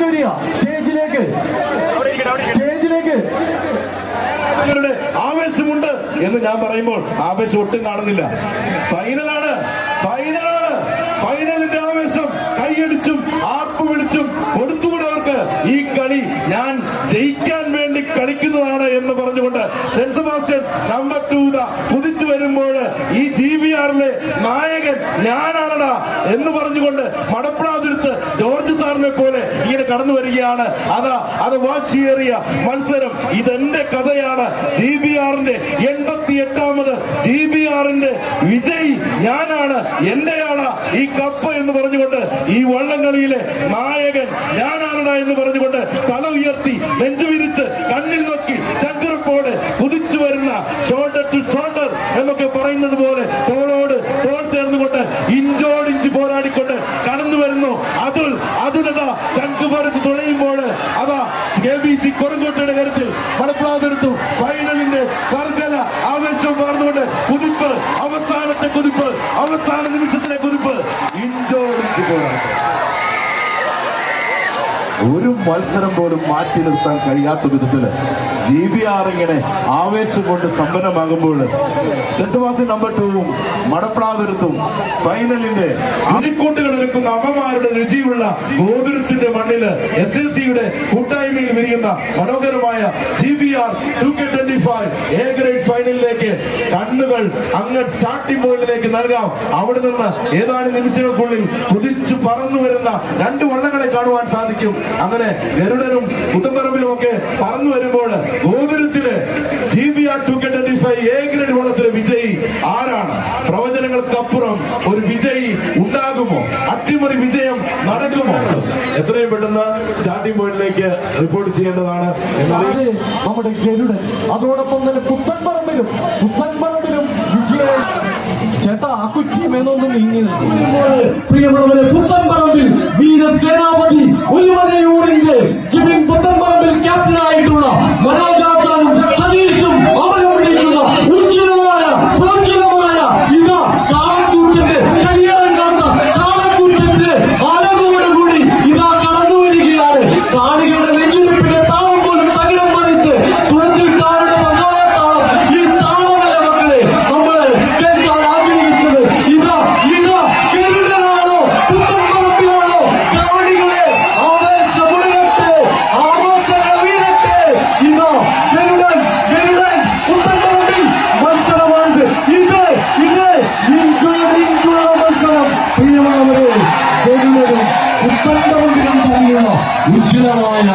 വരിക. ആവേശമുണ്ട് എന്ന് ഞാൻ പറയുമ്പോൾ ആവേശം ഒട്ടും കാണുന്നില്ല. ഫൈനലിന്റെ ആവേശം കൈയടിച്ചും ആർപ്പ് വിളിച്ചും കൊടുത്തുകൂടവർക്ക് ഈ കളി ഞാൻ ജയിക്കാൻ വേണ്ടി കളിക്കുന്നതാണ് എന്ന് പറഞ്ഞുകൊണ്ട് സെന്റ് സെബാസ്റ്റ്യൻ നമ്പർ 2 കുതിച്ചു വരുമ്പോൾ ഈ GBRലെ നായകൻ ഞാനാണടാ എന്ന് പറഞ്ഞുകൊണ്ട് മടപ്രാതിരുത്ത് ജോർജ് സാറിനെ പോലെ ഇങ്ങനെ കടന്നു വരികയാണ്. അത് വാശിയേറിയ മത്സരം. ഇതെന്റെ കഥയാണ്. GBRന്റെ 88ാമത് GBRന്റെ വിജയി ഞാനാണ്, എന്റെയാണ് ഈ കപ്പ് എന്ന് പറഞ്ഞുകൊണ്ട് ഈ വള്ളംകളിയിലെ നായകൻ ഞാനാണടാ എന്ന് പറഞ്ഞുകൊണ്ട് തല ഉയർത്തി നെഞ്ചു വിരിച്ച് കണ്ണിൽ നോക്കി ചങ്കറപ്പോടെ കുതിച്ചു വരുന്ന ഷോൾഡർ ടു ഷോൾഡർ എന്നൊക്കെ പറയുന്നത് പോലെ തോളോട് തോൾ ചേർന്നുകൊണ്ട് ഇഞ്ചോടിഞ്ച് പോരാടിക്കൊണ്ട് കടന്നു വരുന്നു അതുലതാ ചങ്ക് പറിച്ച് തുഴയുമ്പോൾ അതാ KBC കൊറങ്കോട്ടയുടെ കരുത്തിൽ മടപ്രാതിരുത്തും ഫൈനലിന്റെ സർഗല ആവേശം പാർന്നുകൊണ്ട് കുതിപ്പ്, അവസാന നിമിഷത്തിലെ കുതിപ്പ്, ഇഞ്ചോടിഞ്ച് പോരാട്ടം. ഒരു മത്സരം പോലും മാറ്റി നിർത്താൻ കഴിയാത്ത വിധത്തില് GBR ഇങ്ങനെ ആവേശം കൊണ്ട് സമ്പന്നമാകുമ്പോൾ സെന്റ് സെബാസ്റ്റ്യൻ നമ്പർ 2 മടപ്രാതിരുത്തും ഫൈനലിന്റെ അതിക്കൂട്ടുകൾ നിൽക്കുന്ന അമ്മമാരുടെ രുചിയുള്ള ഗോപുരത്തിന്റെ മണ്ണില് SLCയുടെ കൂട്ടായ്മയിൽ വിരിയുന്ന മനോഹരമായ GBR 2K25 A ഗ്രേഡ് ഫൈനലിലേക്ക് കണ്ണുകൾ അങ്ങ് സ്റ്റാർട്ടിംഗ് പോയിന്റിലേക്ക് നൽകാം. അവിടെ നിന്ന് ഏതാനും നിമിഷങ്ങൾക്കുള്ളിൽ കുതിച്ചു പറന്നു വരുന്ന 2 വള്ളങ്ങളെ കാണുവാൻ സാധിക്കും. അങ്ങനെ ഗരുഡനും കുത്തമ്പറമ്പിലും ഒക്കെ പറന്നു വരുമ്പോൾ ഗോപുരത്തില് GBR 2K25 A ഗ്രേഡ് വള്ളത്തിലെ വിജയി ആരാണ്? പ്രവചനങ്ങൾക്കപ്പുറം ഒരു വിജയി ഉണ്ടാകുമോ? അട്ടിമറി വിജയം നടക്കുമോ? എത്രയും പെട്ടെന്ന് സ്റ്റാർട്ടിംഗ് പോയിന്റിലേക്ക് റിപ്പോർട്ട് ചെയ്യേണ്ടതാണ്. നമ്മുടെ ഗരുഡൻ അതോടൊപ്പം തന്നെ പുത്തൻപറമ്പിലും വിജയം. ചേട്ടാ, ആ കുറ്റിയും എന്നൊന്നും നീങ്ങി പ്രിയമുള്ളവരെ, പുത്തൻപറമ്പിൽ വീരസേനാപതി ഉയവരയൂരിന്റെ ജിബിൻ പുത്തൻപറമ്പിൽ ക്യാപ്റ്റനായിട്ടുള്ള മനോജാസാനും സതീഷും അവരവിളിക്കുന്ന ഉജ്ജ്വലമായ ഇതാ കാളക്കൂട്ടിന്റെ കയ്യറങ്ങാത്ത കാളക്കൂട്ടിന്റെ അഴകോടുകൂടി ഇതാ കടന്നു വരികയാണ്. കാണികളുടെ നെഞ്ചിരിപ്പിന്റെ താളം പോലും തകിടം മറിച്ച് തുറച്ചിട്ടാരുടെ മഹാതാളം ഈ താളമല്ല മക്കളെ നമ്മള് കേൾക്കാൻ ആഗ്രഹിച്ചത്. ഇതാ ഗരുഡനാണോ പുത്തൻപറമ്പിലാണോ? കാണികളെ ആവേശമുയരട്ടെ, ആഘോഷങ്ങൾ വീരട്ടെ. ഇതാ ഗരുഡൻ പുത്തൻപറമ്പിൽ മത്സരമാണ്. ഇത് ഇഞ്ചുള്ള മത്സരം. പ്രിയമുള്ളവരെ, ഗരുഡനും പുത്തൻപറമ്പിലും തമ്മിലുള്ള ഉജ്ജ്വലമായ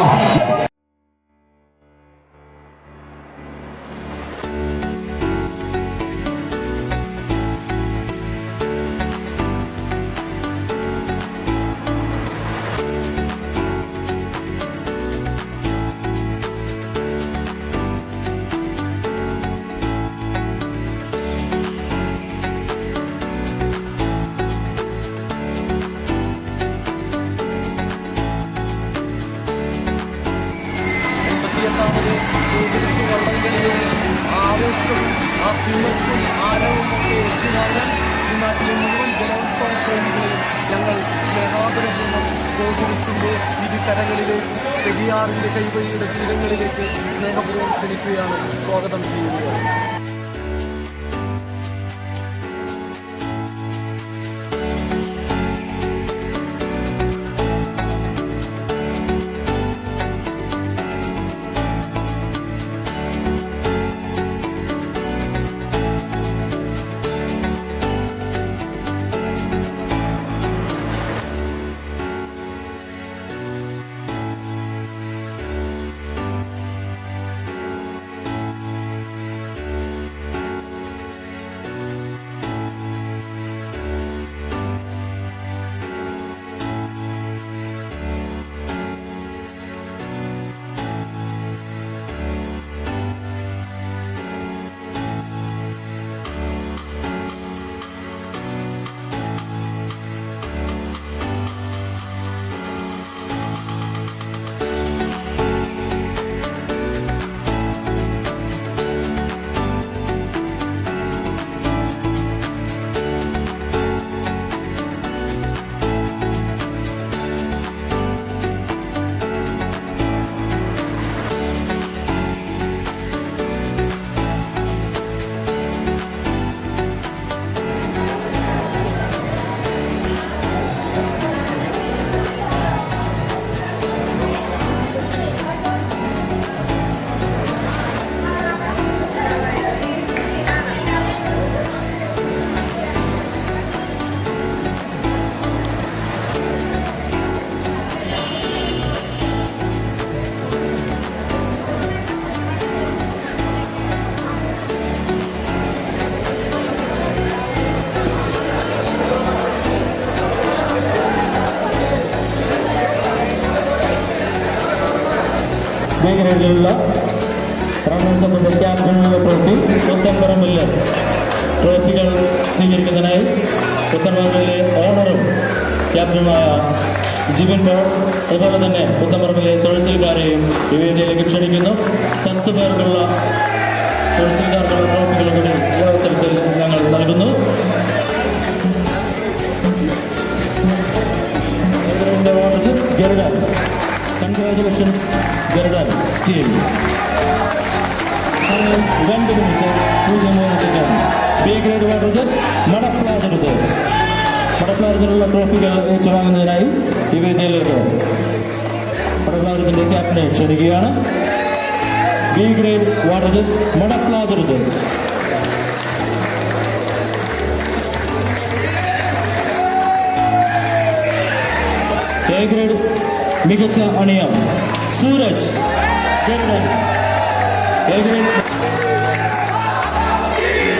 ആവേശവും ആ തീർത്തും ആരവും ഒക്കെ എത്തിയാൽ ഈ നാട്ടിലെ മുഴുവൻ ജലോത്സവ പ്രേമികളെയും ഞങ്ങൾ സ്നേഹാദരപൂർവ്വം ഗോപുരത്തിൻ്റെ ഇരുകരങ്ങളിലേക്ക് പെരിയാറിൻ്റെ കൈവഴിയുടെ തീരങ്ങളിലേക്ക് സ്നേഹപൂർവ്വം ക്ഷണിക്കുകയാണ്, സ്വാഗതം ചെയ്യുകയാണ്. ബി ഗ്രേഡിലുള്ള റണ്ണേഴ്സപ്പിന്റെ ക്യാപ്റ്റനുള്ള ട്രോഫി പുത്തൻപറമ്പിലെ ട്രോഫികൾ സ്വീകരിക്കുന്നതിനായി പുത്തൻപറമ്പിലെ ഓണറും ക്യാപ്റ്റനുമായ ജിബിൻ പോൾ, അതുപോലെ തന്നെ പുത്തൻപറമ്പിലെ തൊഴിൽക്കാരെയും ഈ വേദിയിലേക്ക് ക്ഷണിക്കുന്നു. 10 പേർക്കുള്ള തൊഴിൽക്കാർക്കുള്ള ട്രോഫികൾ കൂടി ഈ അവസരത്തിൽ ഞങ്ങൾ നൽകുന്നു. Garudan. Congratulations, Garudan team. 2 minutes, 0 seconds. B grade water jet, മടപ്ലാജറുള്ള ട്രോഫികൾ ഏറ്റുവാങ്ങുന്നതിനായി ഈ വേദിയിലേക്ക് മടപ്ലാജറിന്റെ ക്യാപ്റ്റനെ ക്ഷണിക്കുകയാണ്. ബി ഗ്രേഡ് വാട്ടർ ജെറ്റ് മടപ്ലാജറുത്. എ ഗ്രേഡ് മികച്ച അണിയം Suraj Garudan. A grade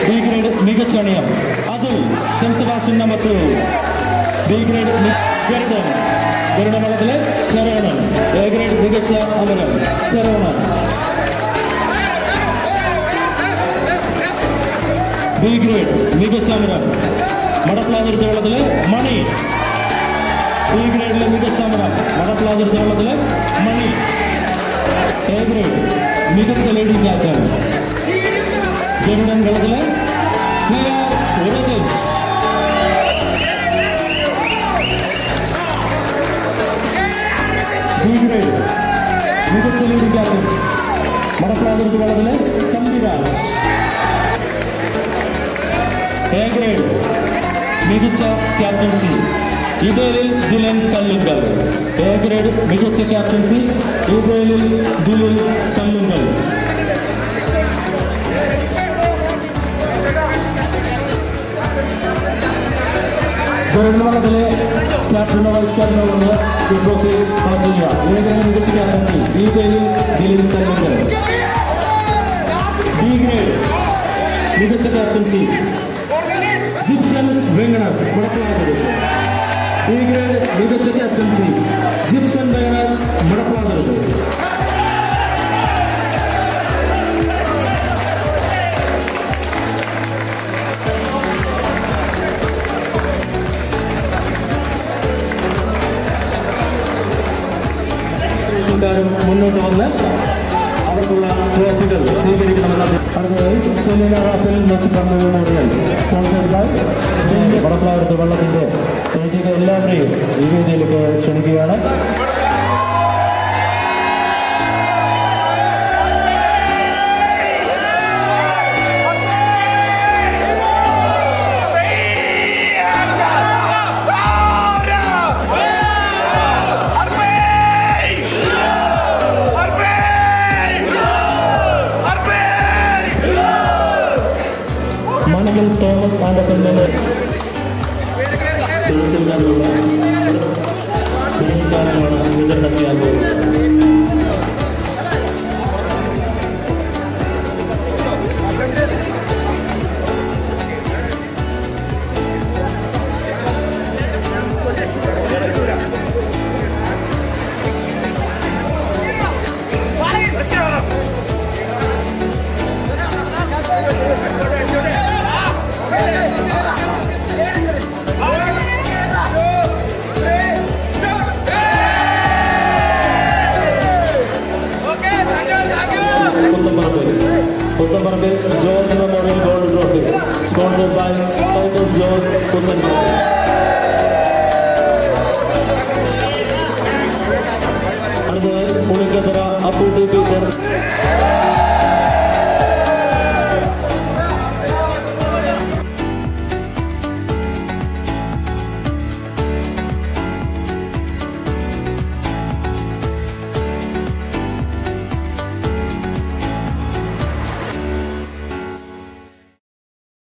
B grade മികച്ച അണിയം Athul saint Sebastian number 2. B grade Garudan ഗരുഡമളത്തിലെ ശരവണൻ. എ ഗ്രേഡ് മികച്ച അമരൻ ശരവണൻ. ബി ഗ്രേഡ് മികച്ച അമരൻ മടപ്ലാതിരുത്ത വെള്ളത്തിലെ മണി. ബി ഗ്രേഡിലെ മികച്ച അമരൻ മടപ്ലാതിരുത്ത വെള്ളത്തിലെ മണി. എ ഗ്രേഡ് മികച്ച ലീഡിംഗ് ക്യാപ്റ്റൻ ഗരുഡൻ വെള്ളത്തിലെ ബി ഗ്രേഡ് മികച്ച ലീഡിംഗ് ക്യാപ്റ്റൻ മടപ്ലാതിരുത്ത വെള്ളത്തിലെ തമ്പിരാജ്. എ ഗ്രേഡ് മികച്ച ക്യാപ്റ്റൻസി ഇതേലിൽ ദിലൻ കല്ലുങ്കൽ. എ ഗ്രേഡ് മികച്ച ക്യാപ്റ്റൻസി ഇതേലിൽ ദിലൻ കല്ലുങ്കൽ. ഗരുഡമളത്തിലെ ക്യാപ്റ്റനോ വൈസ് ക്യാപ്റ്റനോ കൊണ്ട് ട്രോഫി കളക്ട് ചെയ്യുക. എ ഗ്രേഡ് മികച്ച ക്യാപ്റ്റൻസി ഇതേലിൽ ദിലൻ കല്ലുങ്കൽ. ബി ഗ്രേഡ് മികച്ച ക്യാപ്റ്റൻസി ജിപ്സൺ വെങ്ങണർ മടപ്ലാതിരുത്ത്. ബി ഗ്രേഡ് മികച്ച ക്യാപ്റ്റൻസി ജിപ്സൺ വെങ്ങണർ മടപ്ലാതിരുത്ത്. മുന്നോട്ട് വന്ന് അവർക്കുള്ള ട്രോഫികൾ സ്വീകരിക്കണമെന്ന് അടുത്തതായി സെലീന റാഫേൽ മെച്ചപ്പെടുന്നതിനോടുകൾ സ്പോൺസേഡ് ബൈ മടപ്ലാതിരുത്ത് വെള്ളത്തിന്റെ തൊഴിൽ എല്ലാവരെയും ഈ വേദിയിലേക്ക് ക്ഷണിക്കുകയാണ്. മണലിൽ തോമസ് ആൻഡപ്പന്റെ